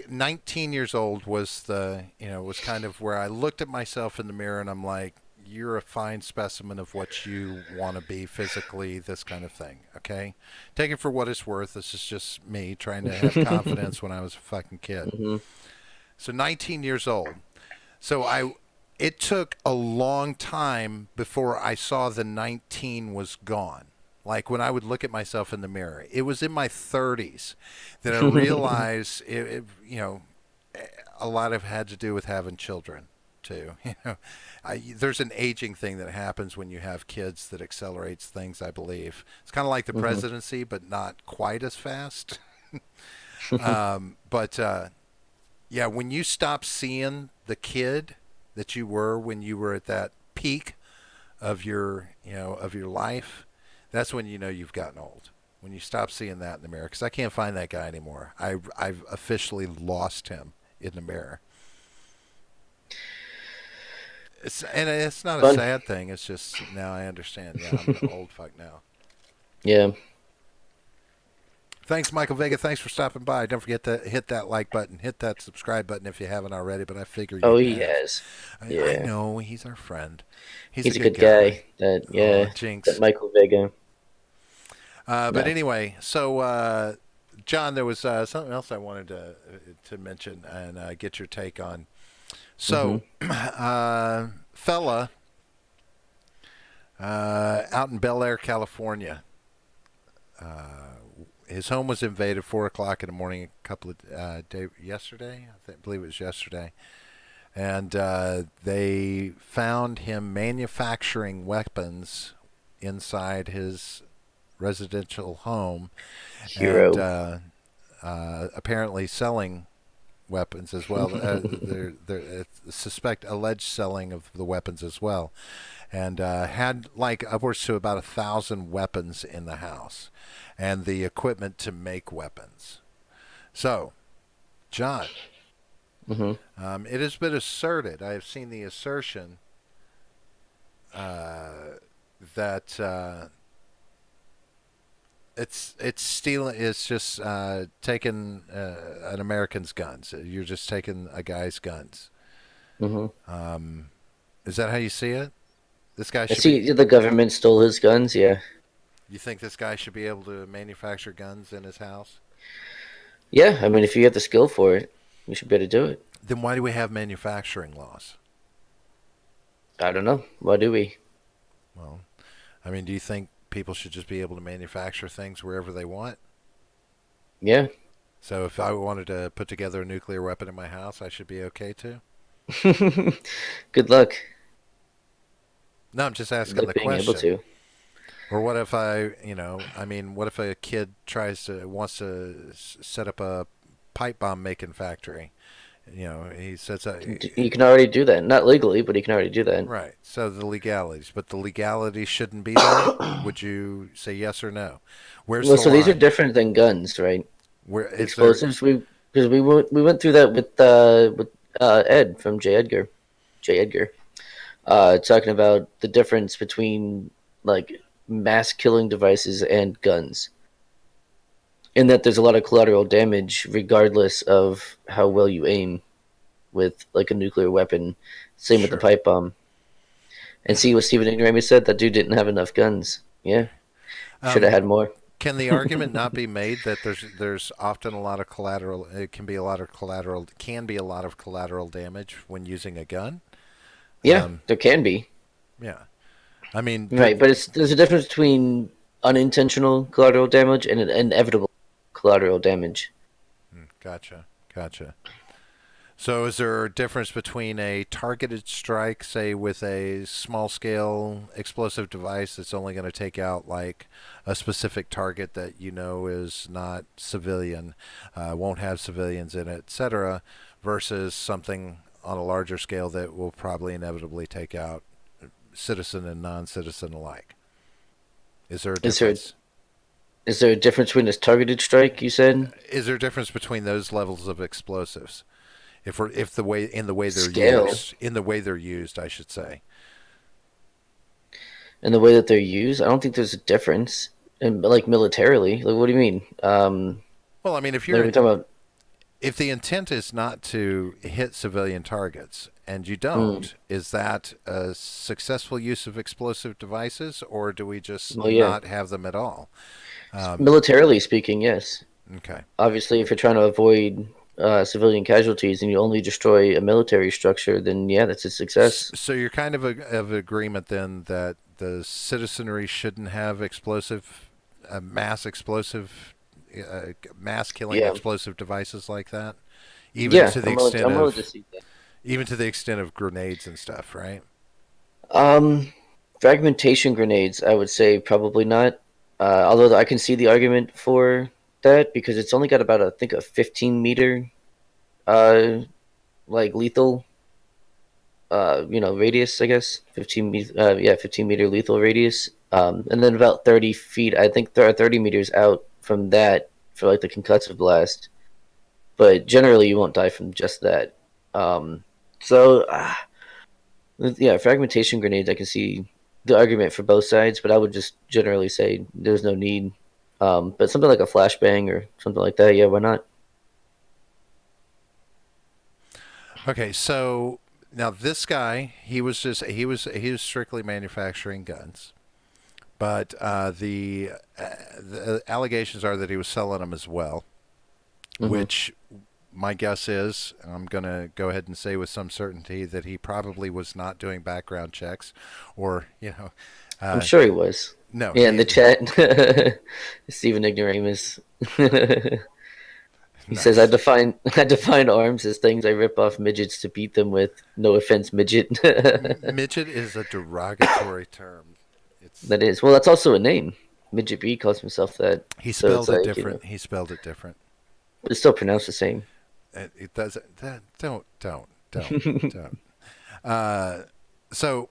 19 years old was kind of where I looked at myself in the mirror and I'm like, you're a fine specimen of what you want to be physically, this kind of thing. Okay, take it for what it's worth. This is just me trying to have confidence when I was a fucking kid. Hmm. So 19 years old. So it took a long time before I saw the 19 was gone. Like when I would look at myself in the mirror, it was in my 30s that I realized a lot of had to do with having children too. There's an aging thing that happens when you have kids that accelerates things. I believe it's kind of like the Hmm. presidency, but not quite as fast. But Yeah, when you stop seeing the kid that you were when you were at that peak of your, of your life, that's when you know you've gotten old. When you stop seeing that in the mirror, because I can't find that guy anymore. I've officially lost him in the mirror. It's not a Fun. sad thing. It's just now I understand. Yeah, I'm an old fuck now. Yeah. Thanks, Michael Vega. Thanks for stopping by. Don't forget to hit that like button, hit that subscribe button if you haven't already. But I figure Oh, you'd he have. has. I Yeah. know he's our friend. He's a He's a good good guy. guy. That Oh, yeah. That jinx. Michael Vega. But No. anyway, so John, there was something else I wanted to mention and get your take on. Mm-hmm. So, fella out in Bel Air, California, his home was invaded 4 o'clock in the morning. A couple of yesterday, believe it was yesterday, and they found him manufacturing weapons inside his residential home, and Hero. apparently selling weapons as well. They're suspect alleged selling of the weapons as well, and had like upwards to about 1,000 weapons in the house, and the equipment to make weapons. So, John, Mm-hmm. it has been asserted. I have seen the assertion uh, that it's stealing. It's just taking an American's guns. You're just taking a guy's guns. Mm-hmm. Is that how you see it? This guy I should be. see the government stole his guns. Yeah. You think this guy should be able to manufacture guns in his house? Yeah. I mean, if you have the skill for it, you should be able to do it. Then why do we have manufacturing laws? I don't know. Why do we? Well, I mean, do you think people should just be able to manufacture things wherever they want? Yeah. So if I wanted to put together a nuclear weapon in my house, I should be okay too? Good luck. No, I'm just Good asking luck the being able question. to. Or what if I mean, what if a kid wants to set up a pipe bomb making factory? He sets a You can already do that. Not legally, but you can already do that. right. So the legalities, but the legalities shouldn't be there. Would you say yes or no? Where's Well, the so these are line? different than guns, right? Where is there? Explosives. Because we went through that with Ed from J Edgar, talking about the difference between like mass killing devices and guns, and that there's a lot of collateral damage regardless of how well you aim with like a nuclear weapon. Same with the Sure. pipe bomb. And see what Stephen Ignorami said. That dude didn't have enough guns. Yeah, should have Um, had more. can the argument not be made that there's often a lot of collateral? It can be a lot of collateral damage when using a gun. Yeah, Um, there can be. yeah. I mean, Right, but there's a difference between unintentional collateral damage and an inevitable collateral damage. gotcha, gotcha. So, is there a difference between a targeted strike, say, with a small scale explosive device that's only going to take out like a specific target that you know is not civilian, won't have civilians in it, etc., versus something on a larger scale that will probably inevitably take out citizen and non citizen alike? Is there a Is there difference? is there a difference between this targeted strike you said? Is there a difference between those levels of explosives? If the way they're Scale used, in the way they're used, I should say. and the way that they're used? I don't think there's a difference. And like militarily, like what do you mean? Well, I mean, Like are we talking about? if the intent is not to hit civilian targets and you Mm, don't, is that a successful use of explosive devices, or do we just well, yeah. not have them at all? Um, Militarily speaking, yes. okay. Obviously, if you're trying to avoid civilian casualties and you only destroy a military structure, then yeah, that's a success. So you're kind of agreement then that the citizenry shouldn't have mass explosive, mass killing Yeah, explosive devices like that, yeah. I'm willing to see that. even to the extent of grenades and stuff, right? Um, Fragmentation grenades, I would say probably not. Although I can see the argument for that because it's only got about I think a 15 meter uh, like lethal, radius, I guess, 15-meter lethal radius, and then about 30 feet. I think there are 30 meters out from that for like the concussive blast, but generally you won't die from just that. Um, so yeah, fragmentation grenades. I can see the argument for both sides, but I would just generally say there's no need. But something like a flashbang or something like that, yeah, why not? Okay, so now this guy, he was strictly manufacturing guns, but the allegations are that he was selling them as well, Hmm. which my guess is, I'm going to go ahead and say with some certainty that he probably was not doing background checks, or I'm uh, sure he was. no, Yeah, in he the chat, Stephen Ignoramus. He says, nice. I define arms as things I rip off midgets to beat them with. No offense, midget." Midget is a derogatory term. It's That is. Well, that's also a name. Midget B calls himself that. he So it's spelled it like, different. He spelled it different. but it's still pronounced the same. It doesn't. Don't. Uh, so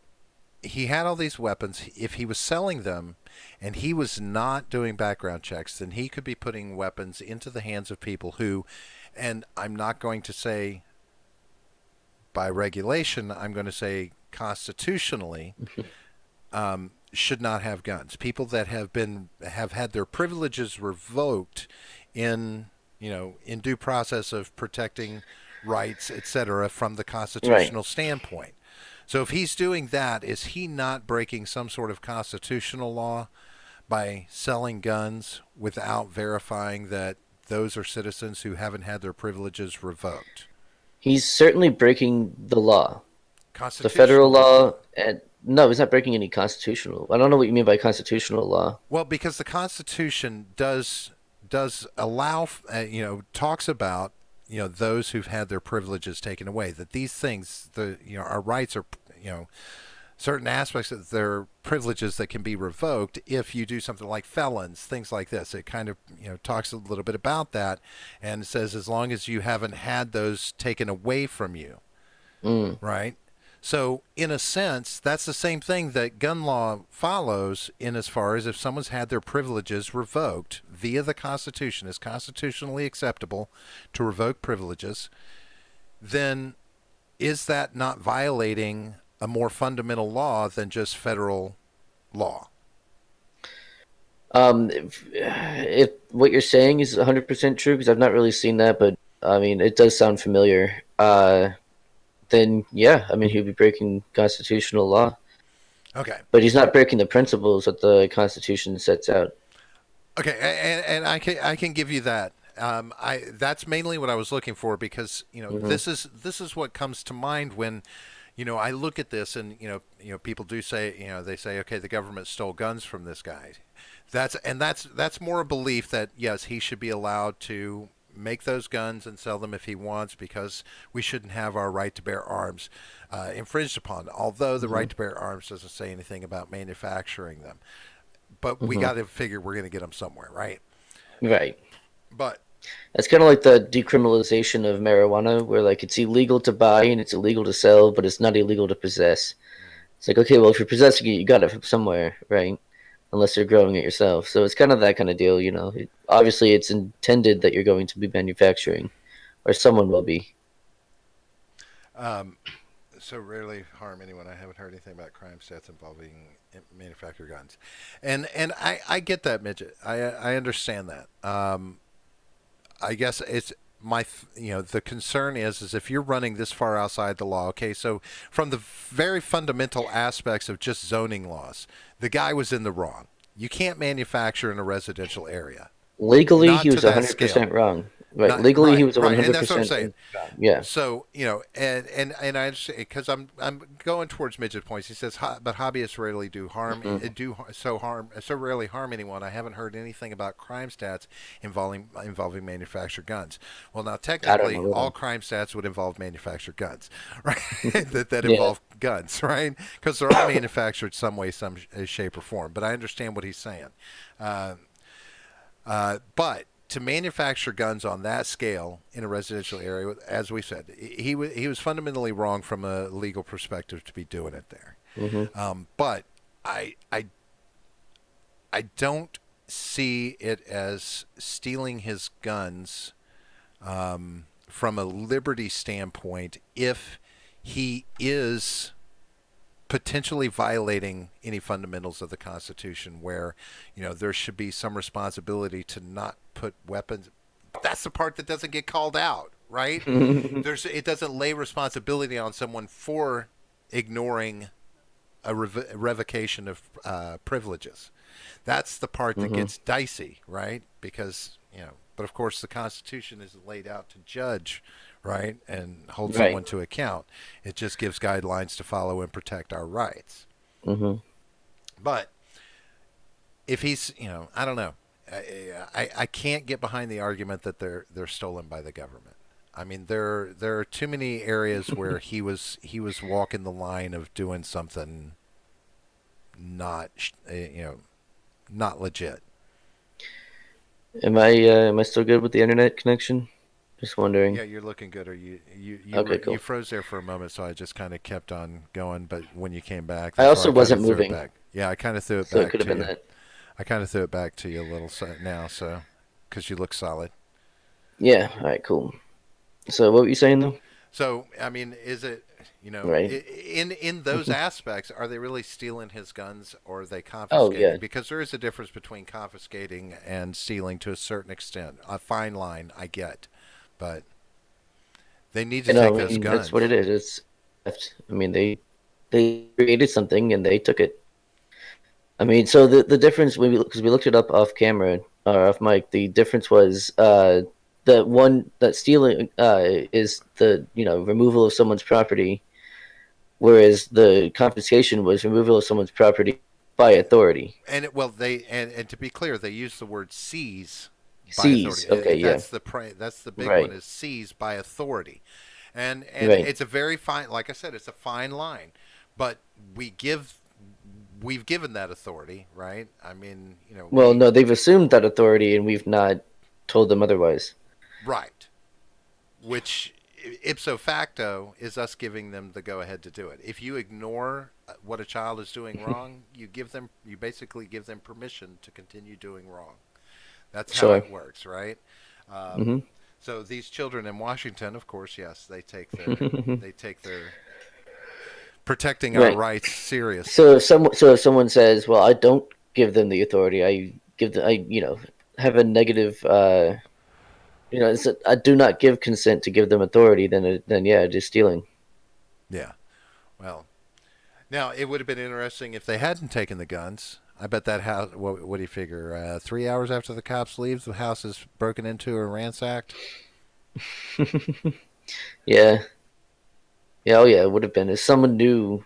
he had all these weapons. If he was selling them and he was not doing background checks, then he could be putting weapons into the hands of people who, and I'm not going to say by regulation, I'm going to say constitutionally, should not have guns. People that have had their privileges revoked in in due process of protecting rights, etc., from the Right. constitutional standpoint. So if he's doing that, is he not breaking some sort of constitutional law by selling guns without verifying that those are citizens who haven't had their privileges revoked? He's certainly breaking the law. The federal Constitutional law. law, and no, he's not breaking any constitutional. I don't know what you mean by constitutional law. Well, because the Constitution does allow, talks about those who've had their privileges taken away. That these things, our rights are, certain aspects of their privileges that can be revoked if you do something like felons, things like this. It kind of talks a little bit about that, and it says as long as you haven't had those taken away from you, Mm. right? So, in a sense, that's the same thing that gun law follows in as far as if someone's had their privileges revoked via the Constitution, is constitutionally acceptable to revoke privileges, then is that not violating a more fundamental law than just federal law? If what you're saying is 100% true, because I've not really seen that, but I mean, it does sound familiar. Then yeah, I mean, he'd be breaking constitutional law, Okay. but he's not breaking the principles that the Constitution sets out. Okay, and I can give you that. I That's mainly what I was looking for because Hmm. this is what comes to mind when I look at this and people do say they say okay, the government stole guns from this guy. That's more a belief that yes, he should be allowed to make those guns and sell them if he wants because we shouldn't have our right to bear arms infringed upon. Although the Hmm. right to bear arms doesn't say anything about manufacturing them, but we Hmm. got to figure we're going to get them somewhere, right? Right. But That's kind of like the decriminalization of marijuana, where like it's illegal to buy and it's illegal to sell, but it's not illegal to possess. It's like, okay, well, if you're possessing it, you got it from somewhere, right? Unless you're growing it yourself. So it's kind of that kind of deal, you know. Obviously, it's intended that you're going to be manufacturing, or someone will be. um, so rarely harm anyone. I haven't heard anything about crime stats involving manufactured guns, and I get that, midget. I understand that. I guess it's my the concern is if you're running this far outside the law. Okay, so from the very fundamental aspects of just zoning laws, the guy was in the wrong. You can't manufacture in a residential area, Legally, not he to was that scale. 100% wrong. Right. Not Legally, he right, was right, and that's what I'm 100% saying. wrong. Yeah. So and I understand because I'm going towards midget points. He says, but hobbyists rarely do harm. Hmm. So rarely harm anyone. I haven't heard anything about crime stats involving manufactured guns. Well, now I don't technically, know. all crime stats would involve manufactured guns, right? that Yeah. involve guns, right? Because they're all manufactured some way, shape, or form. But I understand what he's saying. Uh, but to manufacture guns on that scale in a residential area, as we said, he was fundamentally wrong from a legal perspective to be doing it there. Hmm. But I, I I don't see it as stealing his guns from a liberty standpoint if he is potentially violating any fundamentals of the Constitution where, there should be some responsibility to not put weapons. That's the part that doesn't get called out, right? It doesn't lay responsibility on someone for ignoring a revocation of privileges. That's the part that Hmm. gets dicey, right? Because, but of course the Constitution isn't laid out to judge, right, and hold Right. someone to account. It just gives guidelines to follow and protect our rights. Hmm. But if he's, I don't know. I can't get behind the argument that they're stolen by the government. I mean, there are too many areas where he was walking the line of doing something not not legit. Am I still good with the internet connection? Just wondering. Yeah, you're looking good. Or Okay, you cool. froze there for a moment, so I just kind of kept on going. But when you came back, I that's why also I kind wasn't of threw it moving, back. Yeah, I kind of threw it so it back could have to been you. that. I kind of threw it back to you a little now, so because you look solid. Yeah. All right. Cool. So what were you saying though? So I mean, is it Right. in those aspects, are they really stealing his guns or are they Oh yeah. confiscating? Because there is a difference between confiscating and stealing to a certain extent. A fine line, I get, but they need to You know, take I those mean, that's what guns. it is. It's theft. I mean, they created something and they took it. I mean, so the difference when because we looked it up off camera or off mic, the difference was the one that stealing is the removal of someone's property, whereas the confiscation was removal of someone's property by authority. And and to be clear, they use the word seize by authority. Seize. Okay. Yeah. That's the big one Right. is seize by authority, and Right. it's a very fine. Like I said, it's a fine line, but we give we've given that authority, right? I mean, Well, no, they've assumed that authority, and we've not told them otherwise. right, which ipso facto is us giving them the go ahead to do it. If you ignore what a child is doing wrong, you basically give them permission to continue doing wrong. That's how Sure. it works, right? Um, Hmm. so these children in Washington, of course, yes, they take their protecting our Right. rights serious. So if someone says, "Well, I don't give them the authority. I have a negative I do not give consent to give them authority," then yeah, it is stealing. Yeah. Well, now it would have been interesting if they hadn't taken the guns. I bet that house. What do you figure? 3 hours after the cops leave, the house is broken into and ransacked. Yeah. Yeah, oh yeah, it would have been. If someone knew,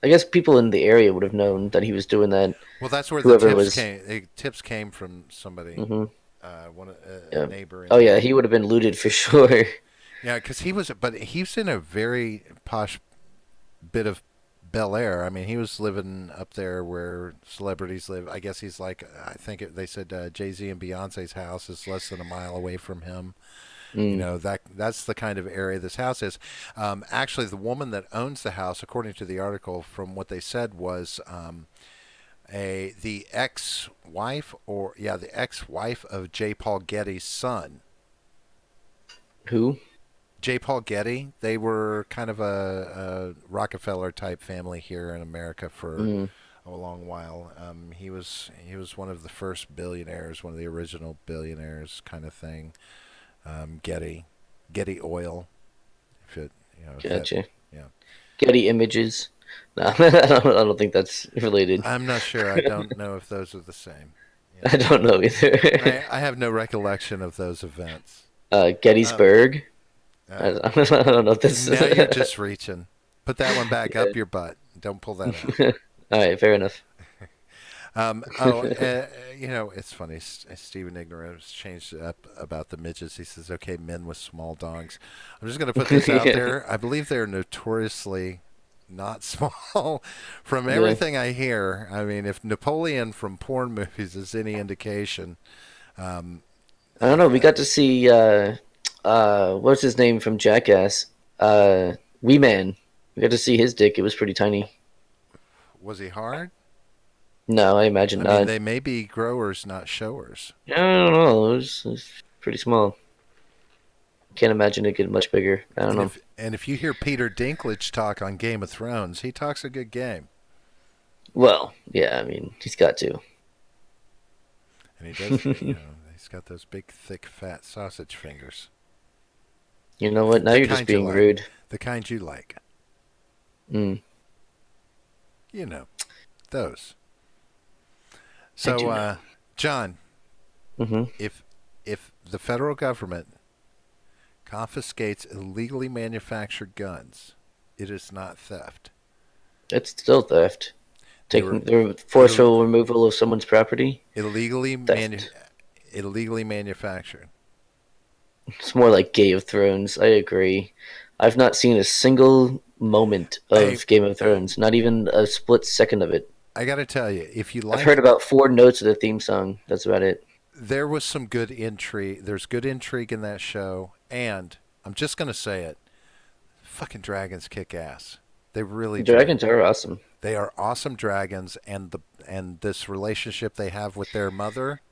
I guess people in the area would have known that he was doing that. Well, that's where the Whoever tips was. came. The tips came from somebody, Hmm. a Yeah. neighbor in Oh the yeah, he area. would have been looted for sure. Yeah, because he was in a very posh bit of Bel Air. I mean, he was living up there where celebrities live. I guess he's like, they said Jay Z and Beyonce's house is less than a mile away from him. Mm. That's the kind of area this house is. Actually, the woman that owns the house, according to the article, from what they said, was the ex-wife the ex-wife of J. Paul Getty's son. Who? J. Paul Getty. They were kind of a Rockefeller type family here in America for Mm. a long while. He was one of the first billionaires, one of the original billionaires, kind of thing. Getty, Getty Oil. If it, if that, Gotcha. yeah. Getty Images. No, I don't think that's related. I'm not sure. I don't know if those are the same. I don't know either. I have no recollection of those events. Um, Gettysburg. I uh, don't, I don't know if this is. Now you're just reaching. Put that one back up your butt. Don't pull that out. Yeah. All right, fair enough. It's funny. Stephen Ignorance changed it up about the midgets. He says, okay, men with small dongs. I'm just going to put this out Yeah. there. I believe they're notoriously not small. From Yeah. everything I hear, I mean, if Napoleon from porn movies is any indication, I don't know. We got to see what's his name from Jackass? Wee Man. We got to see his dick. It was pretty tiny. Was he hard? No, I imagine I mean, not. they may be growers, not showers. I don't know. It was pretty small. Can't imagine it getting much bigger. I don't And know. if you hear Peter Dinklage talk on Game of Thrones, he talks a good game, Well, yeah. I mean, he's got to. and he does. You know, he's got those big, thick, fat sausage fingers. You know what? Now The you're just kind you being like. rude. The kind you like. Mm, You know, those. I do So, know. John, Hmm. if the federal government confiscates illegally manufactured guns, it is not theft. It's still theft. They Taking were the Ill- forceful removal of someone's property. illegally Theft. illegally manufactured. It's more like Game of Thrones. I agree. I've not seen a single moment I of Game of Thrones. Not even a split second of it. I got to tell you, if you I've heard like, about 4 notes of the theme song. That's about it. there was some good intrigue. There's good intrigue in that show, and I'm just gonna say it: fucking dragons kick ass. They really do. Dragons are awesome. They are awesome dragons, and this relationship they have with their mother,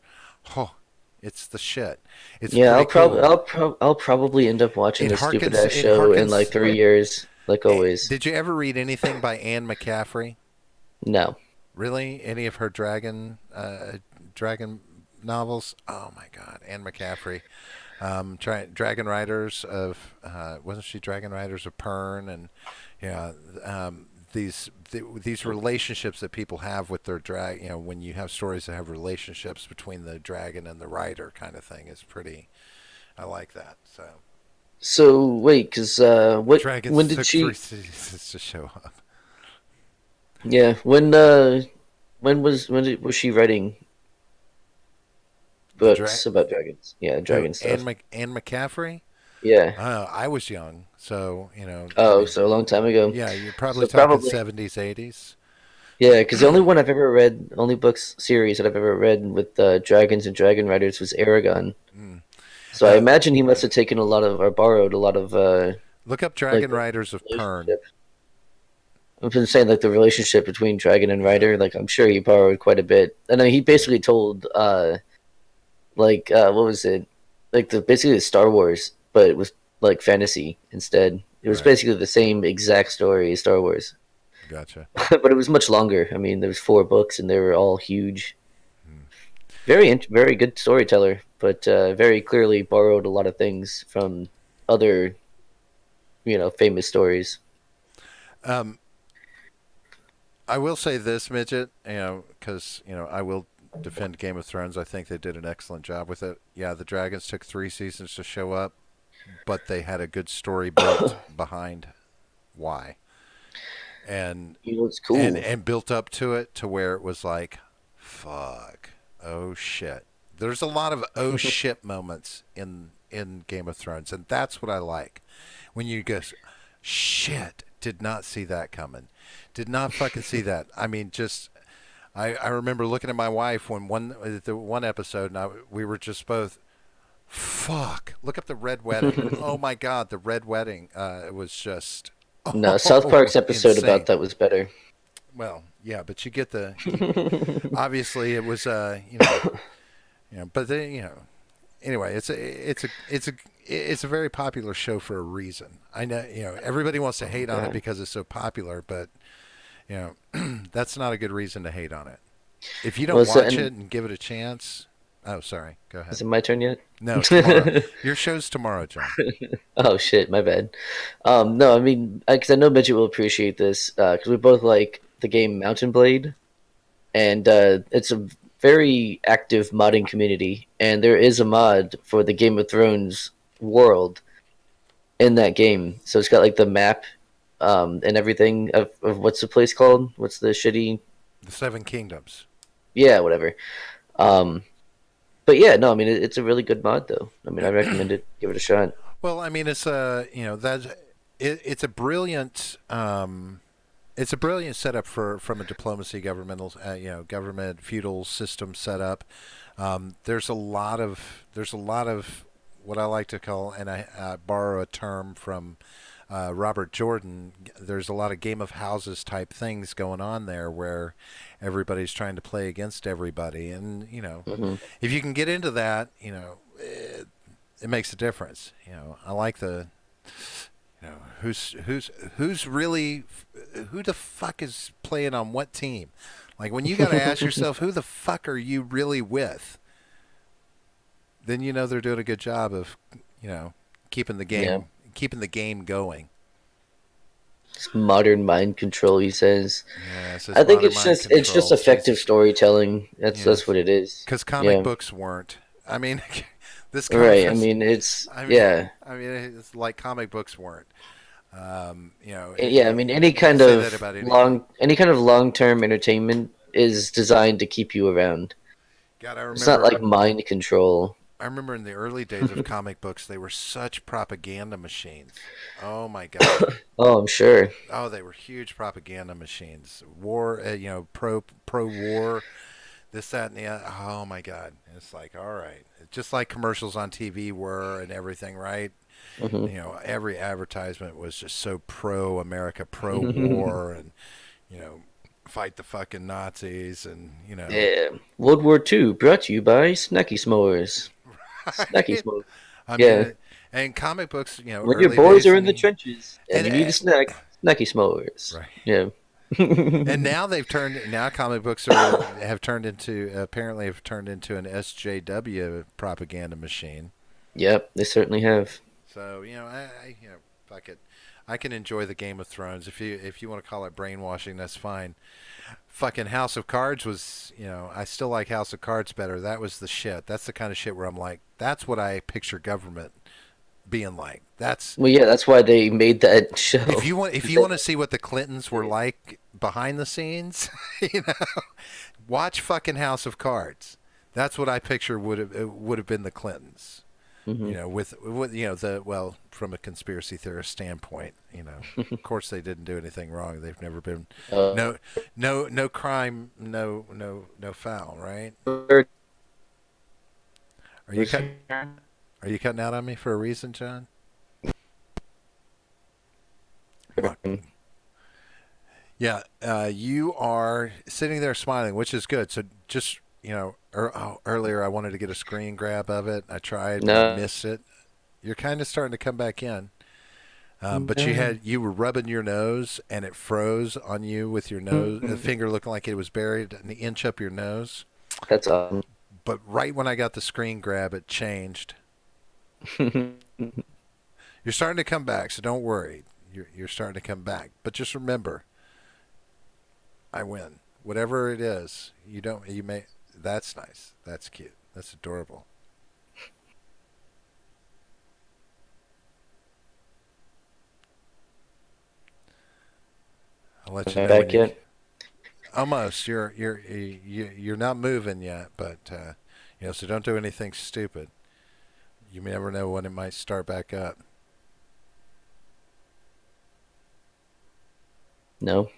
oh, it's the shit. It's Yeah, pretty cool. I'll probably end up watching It this stupid harkens. ass It show in like harkens. 3 years, like always. Did you ever read anything by Anne McCaffrey? No. Really? Any of her dragon novels? Oh my God, Anne McCaffrey. Dragon Riders of wasn't she Dragon Riders of Pern and yeah, these relationships that people have with their drag. You know, when you have stories that have relationships between the dragon and the rider, kind of thing, is pretty. I like that. So So wait, cause what? dragons When did took three she? seasons to show up. Yeah, when was she writing The drag. books about dragons? Yeah, Who? dragon stuff. Anne McCaffrey. Yeah. I was young, so you know. I Oh, mean, so a long time ago. yeah, you're probably So talking probably, 70s, 80s. yeah, because the only one I've ever read, only books series that I've ever read with dragons and dragon riders was Aragon. Mm. So I Uh, imagine he must have taken a lot of or borrowed a lot of Look up like Dragon the Riders of Pern. relationship. I've been saying like the relationship between dragon and Yeah, rider. Like I'm sure he borrowed quite a bit. And then he yeah, basically told like what was it? Like the basically the Star Wars, but it was like fantasy instead. It was right. basically the same exact story as Star Wars, Gotcha. but it was much longer. I mean, there was 4 books and they were all huge. Hmm. Very good storyteller, but very clearly borrowed a lot of things from other famous stories. Um, I will say this, midget. You know, because I will defend Game of Thrones. I think they did an excellent job with it. Yeah, the dragons took 3 seasons to show up, but they had a good story built behind why, and It's cool. and built up to it to where it was like, fuck, oh shit. There's a lot of oh shit moments in Game of Thrones, and that's what I like. When you go, shit, did not see that coming, did not fucking see that. I mean, just I remember looking at my wife when the one episode, and we were just both, fuck. Look up the red wedding. Oh my god, the red wedding. It was just No, South Park's episode about insane. that was better. Well, yeah, but you get obviously it was but then anyway, it's a very popular show for a reason. I know, everybody wants to hate on it Yeah. because it's so popular, but that's not a good reason to hate on it. If you don't Well, so watch and it and give it a chance, oh, sorry, go ahead. is it my turn yet? No, tomorrow. Your show's tomorrow, John. Oh shit, my bad. No, I mean, because I know Midget will appreciate this because we both like the game Mountain Blade, and it's a very active modding community, and there is a mod for the Game of Thrones world in that game. So it's got like the map and everything of what's the place called? What's the shitty? The Seven Kingdoms. Yeah, whatever. Um, but yeah, no, I mean it's a really good mod though. I mean I recommend it. Give it a shot. Well, I mean, it's a it's a brilliant It's a brilliant setup from a diplomacy governmental, government feudal system setup. There's a lot of what I like to call, and I borrow a term from Robert Jordan. There's a lot of Game of Houses type things going on there where everybody's trying to play against everybody, and Hmm. if you can get into that, it makes a difference. I like the who's really who the fuck is playing on what team? Like when you got to ask yourself who the fuck are you really with? Then they're doing a good job of keeping the Yeah. game going. It's modern mind control, he says. Yes, I it's think modern it's mind just control. effective Jesus. storytelling. That's Yes, what it is. because comic Yeah. books weren't. I mean, this Right. I conference. mean, it's I mean, yeah. it's like comic books weren't. Yeah, I mean, You can say that about anything. any kind of long-term entertainment is designed to keep you around. God, It's not like mind control. I remember in the early days of comic books, they were such propaganda machines. Oh my God. Oh, I'm sure. Oh, they were huge propaganda machines. War, pro war, this, that, and the other. Oh my God. It's like, all right. Just like commercials on TV were and everything, right? Hmm. Every advertisement was just so pro America, pro war, and, you know, fight the fucking Nazis, and, Yeah. World War II brought to you by Snacky S'mores. Snacky right? S'mores. I Yeah. mean, and comic books, When your early boys days, are and in the trenches and and you need a snack, Snacky S'mores. right. Yeah. And now comic books have turned into apparently have turned into an SJW propaganda machine. Yep, they certainly have. So fuck it. I can enjoy the Game of Thrones. If you want to call it brainwashing, that's fine. Fucking House of Cards was, I still like House of Cards better. That was the shit. That's the kind of shit where I'm like, that's what I picture government being like. That's Well, yeah, that's why they made that show. if you want to see what the Clintons were like behind the scenes, you know, watch fucking House of Cards. That's what I picture would have been the Clintons. Hmm. With the from a conspiracy theorist standpoint, of course they didn't do anything wrong. They've never been Uh, no crime, no foul, right? Are you cut are you cutting out on me for a reason, John? Fuck. Yeah, you are sitting there smiling, which is good. So just earlier I wanted to get a screen grab of it. I tried, but I no. missed it. You're kind of starting to come back in, but you were rubbing your nose and it froze on you with your nose, the finger looking like it was buried an inch up your nose. That's awesome. But right when I got the screen grab, it changed. You're starting to come back, so don't worry. You're starting to come back, but just remember, I win. Whatever it is, you don't. You may. That's nice. That's cute. That's adorable. I'll let you know when Back you. yet? Almost. You're not moving yet, but so don't do anything stupid. You never know when it might start back up. No.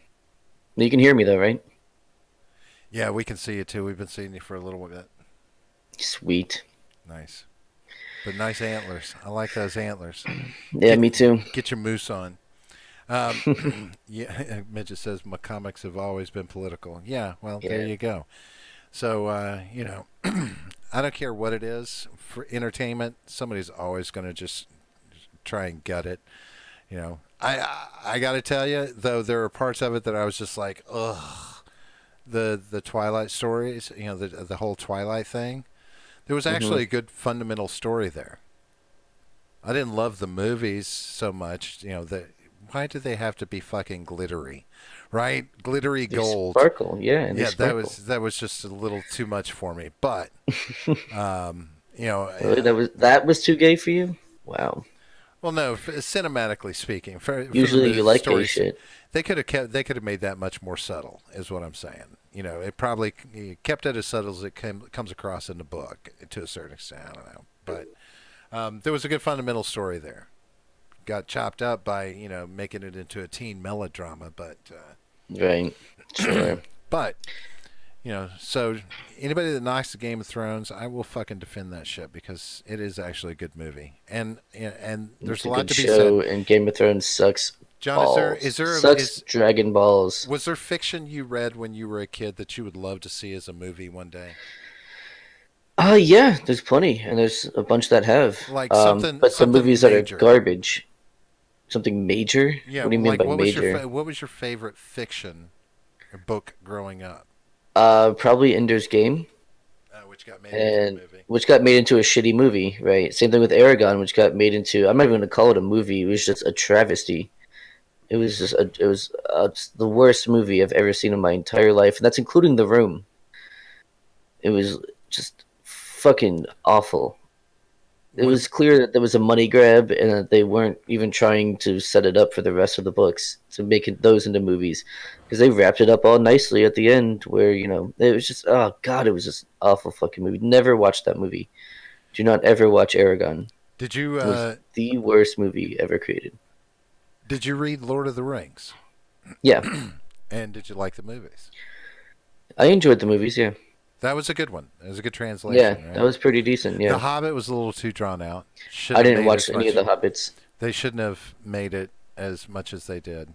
You can hear me though, right? Yeah, we can see you too. We've been seeing you for a little bit. Sweet. Nice, but nice antlers. I like those antlers. Yeah, Get me too. get your moose on. Yeah, Midget says my comics have always been political. Yeah, well, there Yeah. you go. So, I don't care what it is for entertainment. Somebody's always going to just try and gut it. I got to tell you though, there are parts of it that I was just like, ugh. The Twilight stories, the whole Twilight thing. There was Hmm. actually a good fundamental story there. I didn't love the movies so much. Why do they have to be fucking glittery, right? Glittery They gold. sparkle, yeah, and they Yeah, that sparkle. was just a little too much for me. But um, you know, Really, uh, that was too gay for you? Wow. well, no, cinematically speaking, for the Usually you like gay stories, shit. they could have made that much more subtle. Is what I'm saying. It probably kept it as subtle as it comes across in the book to a certain extent. I don't know, but there was a good fundamental story there. Got chopped up by making it into a teen melodrama, but Right. Sure. But so anybody that knocks the Game of Thrones, I will fucking defend that shit because it is actually a good movie, and there's It's a a lot good to be said. show, and Game of Thrones sucks John, balls. Sucks Dragon Balls. was there fiction you read when you were a kid that you would love to see as a movie one day? Yeah, there's plenty, and there's a bunch that have. Like something But the something movies that are major. garbage. Something major? Yeah, What do you mean like by major? what was your favorite fiction or book growing up? Probably Ender's Game, Which got made into a and movie. which got made into a shitty movie, right? Same thing with Aragon, which got made into. I'm not even gonna call it a movie. It was just a travesty. It was the worst movie I've ever seen in my entire life, and that's including The Room. It was just fucking awful. It What? was clear that there was a money grab and that they weren't even trying to set it up for the rest of the books to make those into movies because they wrapped it up all nicely at the end where it was just, oh god, it was just awful fucking movie. Never watched that movie. Do not ever watch Aragon. Did you It was the worst movie ever created. did you read Lord of the Rings? Yeah, And did you like the movies? I enjoyed the movies. Yeah, That was a good one. It was a good yeah, translation, that right? was pretty decent. The Yeah, Hobbit was a little too drawn out. I Shouldn't have didn't made watch as any of much. the Hobbits. They shouldn't have made it as much as they did.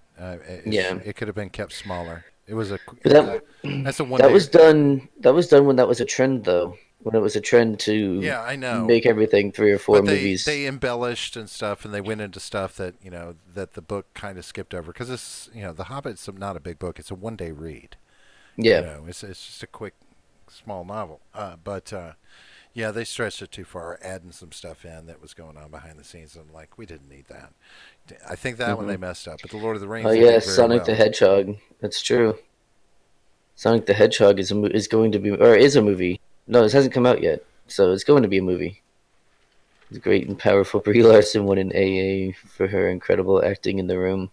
Yeah, It could have been kept smaller. It was a but that's a one that day. was done. That was done when that was a trend, though. When it was a trend to Yeah, I know. make everything three or four But movies. they embellished and stuff, and they went into stuff that that the book kind of skipped over because it's the Hobbit's not a big book. It's a one day read. Yeah. It's just a quick small novel. But yeah, they stretched it too far, adding some stuff in that was going on behind the scenes. And like we didn't need that. I think that one Hmm. they messed up. But the Lord of the Oh Rings they yeah, did very Sonic the well. Hedgehog. That's true. Sonic the Hedgehog is going to be, or is a movie. No, this hasn't come out yet, so it's going to be a movie. The great and powerful Brie Larson won an AA for her incredible acting in The Room.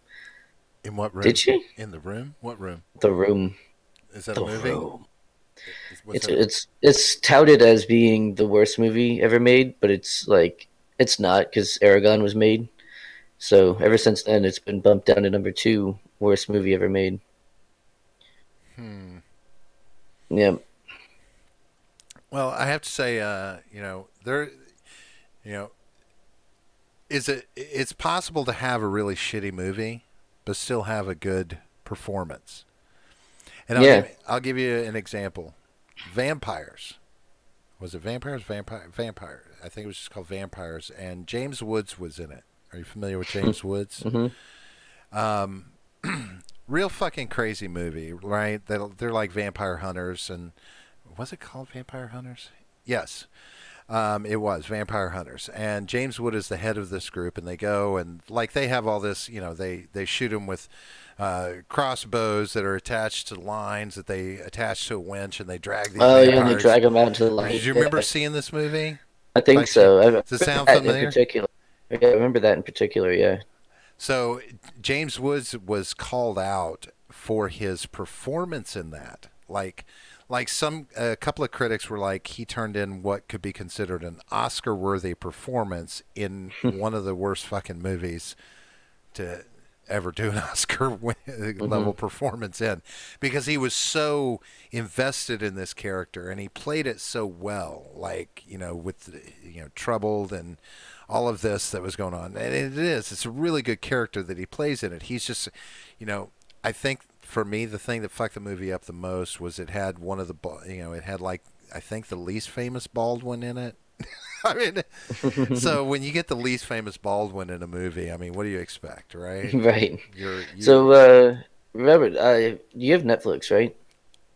In what Did room? she? In the room? What room? The Room. Is that a The movie? Room. Was It's that a? it's it's touted as being the worst movie ever made, but it's not because Aragon was made. So ever since then, it's been bumped down to number two worst movie ever made. Hmm. Yeah, Well, I have to say, there, you know, it's possible to have a really shitty movie, but still have a good performance. And yeah. I'll give you an example. Vampires. Was it Vampires? Vampire. I think it was just called Vampires. And James Woods was in it. Are you familiar with James Woods? Hmm. Um, real fucking crazy movie, right? They're like vampire hunters, and was it called Vampire Hunters? Yes, it was Vampire Hunters, and James Wood is the head of this group, and they go and like they have all this, they shoot them with crossbows that are attached to lines that they attach to a winch, and they drag these Oh yeah, and they vampires. drag him out to the Do light. you remember Yeah, seeing this movie? I think so. I remember Does it sound that in familiar? particular. Yeah, I remember that in particular. Yeah. So James Woods was called out for his performance in that. Like some a couple of critics were like he turned in what could be considered an Oscar-worthy performance in one of the worst fucking movies to ever do an Oscar Hmm. level performance in because he was so invested in this character and he played it so well like with troubled and all of this that was going on and it's a really good character that he plays in it. He's just I think for me the thing that fucked the movie up the most was it had one of the it had like I think the least famous Baldwin in it. I mean, so when you get the least famous Baldwin in a movie, I mean, what do you expect, right? Right. You So, Robert, you have Netflix, right?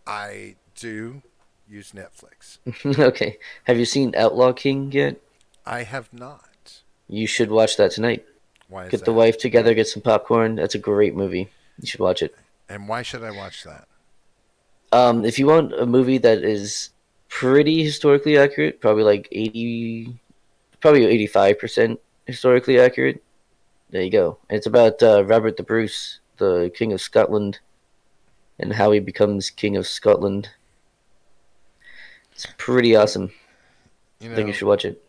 I do use Netflix. Okay. Have you seen Outlaw King yet? I have not. You should watch that tonight. Why is Get the that? wife together, get some popcorn. That's a great movie. You should watch it. And why should I watch that? If you want a movie that is pretty historically accurate, probably like 80, probably 85% historically accurate. There you go. And it's about Robert the Bruce, the King of Scotland, and how he becomes King of Scotland. It's pretty awesome. You I think you know, should watch it.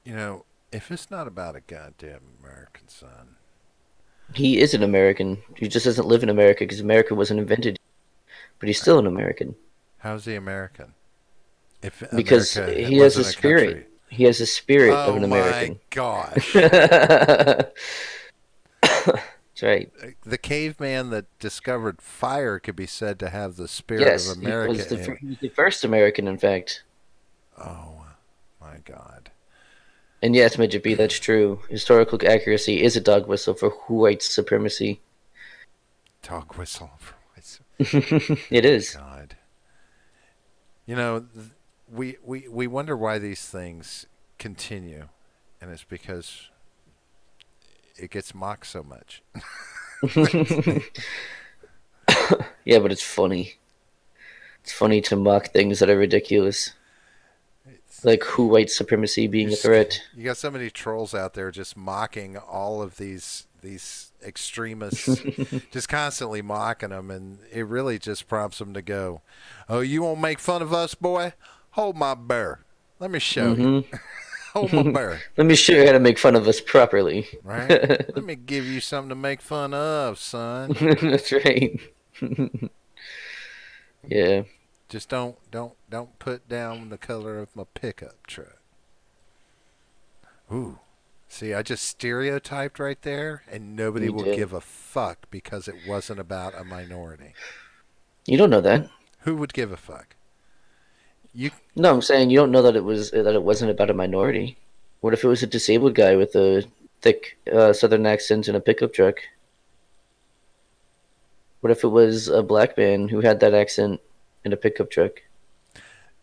you know, if it's not about a goddamn American son, He is an American. He just doesn't live in America because America wasn't invented, but he's still an American How's he American? If because America he has a wasn't a spirit. country. He has a spirit of Oh an my American. gosh. That's right. The caveman that discovered fire could be said to have the spirit of Yes, he America was the in. he was the first American, in fact. Oh my God. And yes, Midget B, that's true. Historical accuracy is a dog whistle for white supremacy. Dog whistle for myself. It is. God. You know, we wonder why these things continue, and it's because it gets mocked so much. Yeah, but it's funny. It's funny to mock things that are ridiculous, It's, like who white supremacy being a threat. you got so many trolls out there just mocking all of these extremists, just constantly mocking them, and it really just prompts them to go, "Oh, you won't make fun of us, boy? Hold my bear. Let me show you. Hmm. Hold my bear." Let me show you how to make fun of us properly. Right? Let me give you something to make fun of, son. That's right. Yeah. Just don't put down the color of my pickup truck. Ooh. See, I just stereotyped right there, and nobody You will did. give a fuck because it wasn't about a minority. You don't know that. Who would give a fuck? You No, I'm saying you don't know that it wasn't about a minority. What if it was a disabled guy with a thick Southern accent in a pickup truck? What if it was a black man who had that accent in a pickup truck?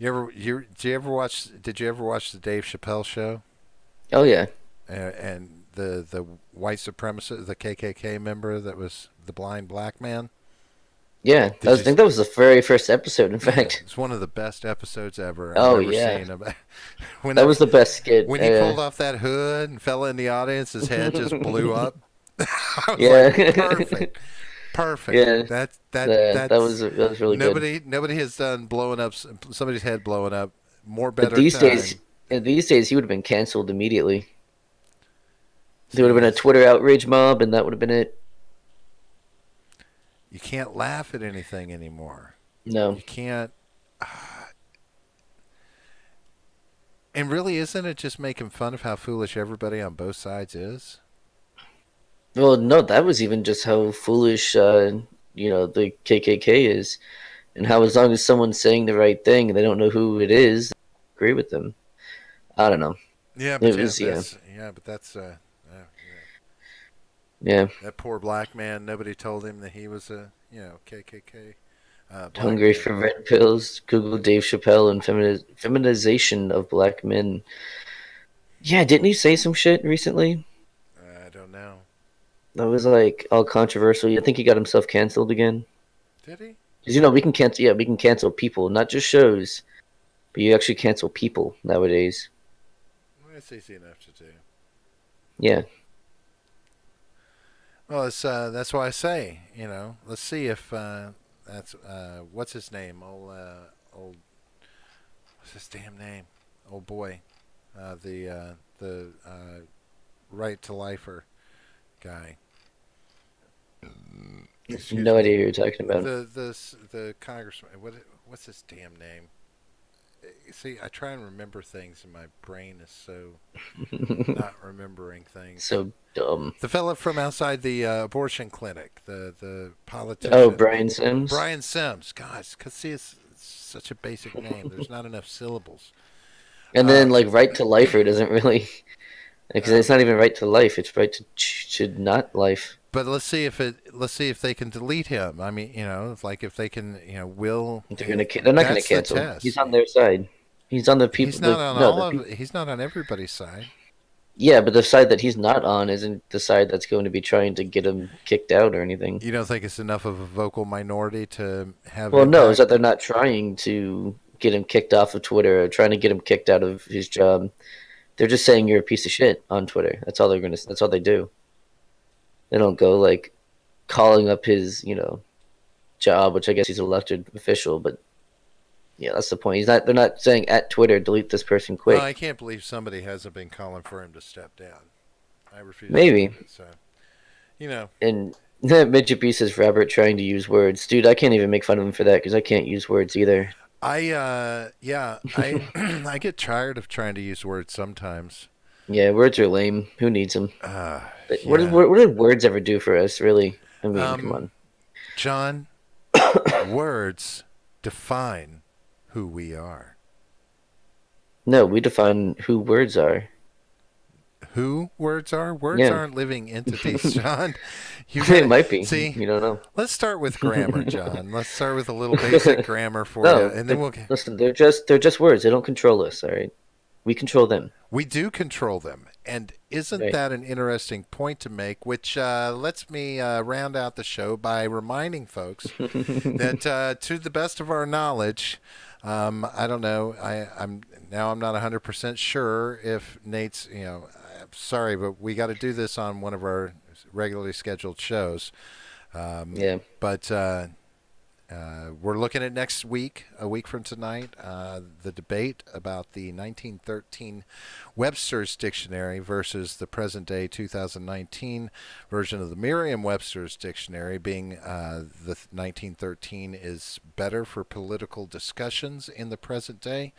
did you ever watch the Dave Chappelle show? Oh yeah, And the white supremacist, the KKK member that was the blind black man? yeah. Did I you think that was the very first episode. In Man, fact. it's one of the best episodes ever I've Oh ever yeah, seen. About when that was the best skit. when he pulled off that hood and fell in the audience, his head just blew up. I was like, Yeah, perfect, perfect. yeah. That was really good. Nobody has done blowing up somebody's head blowing up more But better time. these days, he would have been canceled immediately. There would have See, been a Twitter outrage mob, and that would have been it. you can't laugh at anything anymore. No. You can't. And really, isn't it just making fun of how foolish everybody on both sides is? Well, no, that was even just how foolish, the KKK is, and how as long as someone's saying the right thing and they don't know who it is, they agree with them. I don't know. Yeah, It but was, yeah, that's yeah. that poor black man. Nobody told him that he was a KKK black Hungry man. for red pills. Google Dave Chappelle and feminization of black men. Yeah, didn't he say some shit recently I don't know. that was like all controversial? I think he got himself canceled again. Did he? Because we can cancel. Yeah, we can cancel people, not just shows, but you actually cancel people nowadays. Well, it's easy enough to do. Yeah. Well, that's why I say, let's see if that's what's his name, old what's his damn name, old boy, the right to lifer guy. Excuse No me. idea who you're talking about. The congressman. What's his damn name? See, I try and remember things, and my brain is so not remembering things. So dumb. The fellow from outside the abortion clinic, the Oh, politician, Brian Sims. Brian Sims. Gosh, cause see, it's such a basic name. There's not enough syllables. And Uh, then like right to lifer doesn't really because uh, it's not even right to life. It's right to not life. but let's see if they can delete him. I mean, like if they can, will. They're not gonna That's the cancel. He's test. on their side. He's on the people. He's not on No, all the of. people. He's not on everybody's side. Yeah, but the side that he's not on isn't the side that's going to be trying to get him kicked out or anything. You don't think it's enough of a vocal minority to have Well, no, is impact? that they're not trying to get him kicked off of Twitter or trying to get him kicked out of his job. They're just saying you're a piece of shit on Twitter. That's all they're gonna. That's all they do. They don't go like calling up his, job, which I guess he's an elected official. But yeah, that's the point. He's not. They're not saying at Twitter delete this person Well, quick. I can't believe somebody hasn't been calling for him to step down. I refuse to Maybe. believe it. So, you know, And Midget B says Robert trying to use words. Dude, I can't even make fun of him for that because I can't use words either. I I get tired of trying to use words sometimes. Yeah, words are lame. Who needs them? Uh, But yeah. what did words ever do for us, really? I mean, come Um, on. John, words define who we are. No, we define who words are. Who words are? Words Yeah, aren't living entities, John. You it gotta might be. see. You don't know. Let's start with grammar, John. Let's start with a little basic grammar for you, No, and then we'll. listen. They're just words. They don't control us. All right, we control them. We do control them. And isn't Right. that an interesting point to make? Which lets me round out the show by reminding folks that, to the best of our knowledge, I don't know. I'm not 100% sure if Nate's. I'm sorry, but we got to do this on one of our regularly scheduled shows. Yeah. But we're looking at next week, a week from tonight, the debate about the 1913 Webster's Dictionary versus the present day 2019 version of the Merriam-Webster's Dictionary, being the 1913 is better for political discussions in the present day.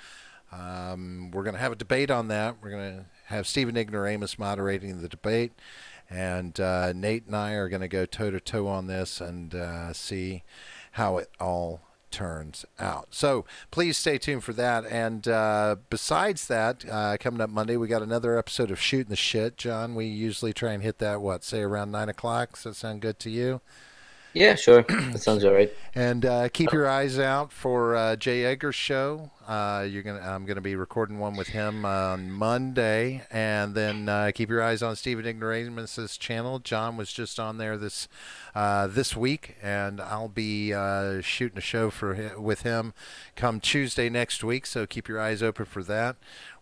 We're going to have a debate on that. We're going to have Stephen Ignoramus moderating the debate. And Nate and I are going to go toe to toe on this and see how it all turns out. So please stay tuned for that. And besides that, coming up Monday, we got another episode of Shooting the Shit. John, we usually try and hit that, say around 9 o'clock. Does that sound good to you? Yeah, sure. That sounds all right. And keep your eyes out for Jay Edgar's show. I'm gonna be recording one with him on Monday, and then keep your eyes on Stephen Ignoramus's channel. John was just on there this week, and I'll be shooting a show with him come Tuesday next week. So keep your eyes open for that.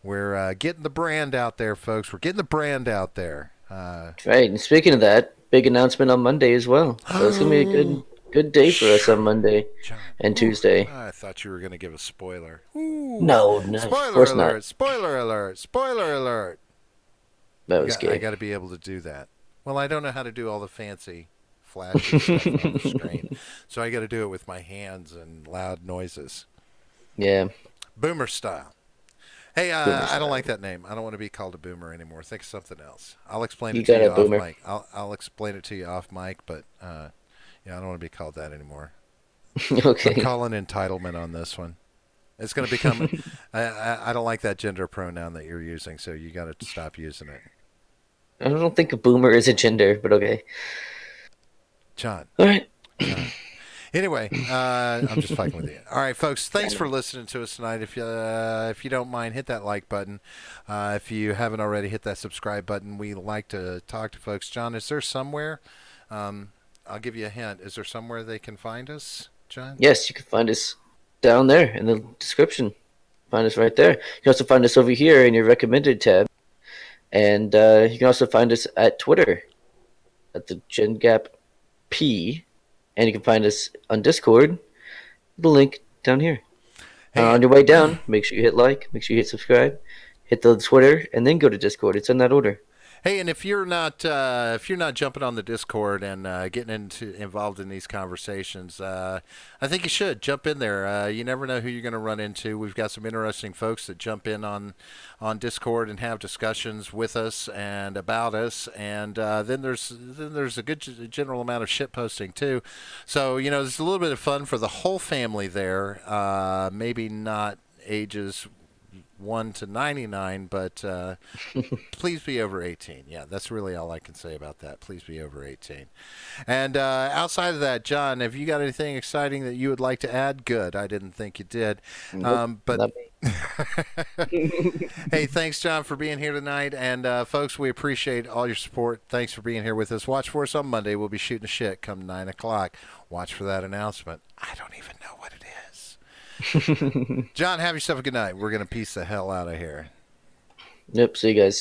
We're getting the brand out there, folks. We're getting the brand out there. Right. And speaking of that, big announcement on Monday as well. So it's gonna be a good day for us on Monday John. and Ooh, Tuesday. I thought you were going to give a spoiler. Ooh. No, no, of Spoiler course alert, not. spoiler alert, spoiler alert. That was I gay. got to be able to do that. Well, I don't know how to do all the fancy flashy stuff on the screen. So I got to do it with my hands and loud noises. Yeah. Boomer style. Hey, Boomer I don't style. like that name. I don't want to be called a boomer anymore. Think of something else. I'll explain You it to got you a off boomer. mic. I'll explain it to you off mic, but yeah, I don't want to be called that anymore. I'm Okay. calling entitlement on this one. It's going to become. I don't like that gender pronoun that you're using, so you got to stop using it. I don't think a boomer is a gender, but okay. John. All right. Anyway, I'm just fucking with you. All right, folks. Thanks for listening to us tonight. If you don't mind, hit that like button. If you haven't already, hit that subscribe button. We like to talk to folks. John, is there somewhere? I'll give you a hint. Is there somewhere they can find us, John? Yes, you can find us down there in the description. Find us right there. You can also find us over here in your recommended tab. And you can also find us at Twitter at the Gen Gap P. And you can find us on Discord. The link down here. Hey, On your way down, make sure you hit like, make sure you hit subscribe, hit the Twitter, and then go to Discord. It's in that order. Hey, and if you're not jumping on the Discord and getting involved in these conversations, I think you should jump in there. You never know who you're going to run into. We've got some interesting folks that jump in on Discord and have discussions with us and about us, and then there's a good general amount of shit posting too. So there's a little bit of fun for the whole family there. Maybe not ages 1 to 99, but please be over 18. Yeah, that's really all I can say about that. Please be over 18. And outside of that, John, have you got anything exciting that you would like to add? Good. I didn't think you did. Nope, But not me. hey, thanks, John, for being here tonight. And folks, we appreciate all your support. Thanks for being here with us. Watch for us on Monday. We'll be shooting the shit come 9 o'clock. Watch for that announcement. I don't even know what it is. John, have yourself a good night. We're going to peace the hell out of here. Yep, see you guys.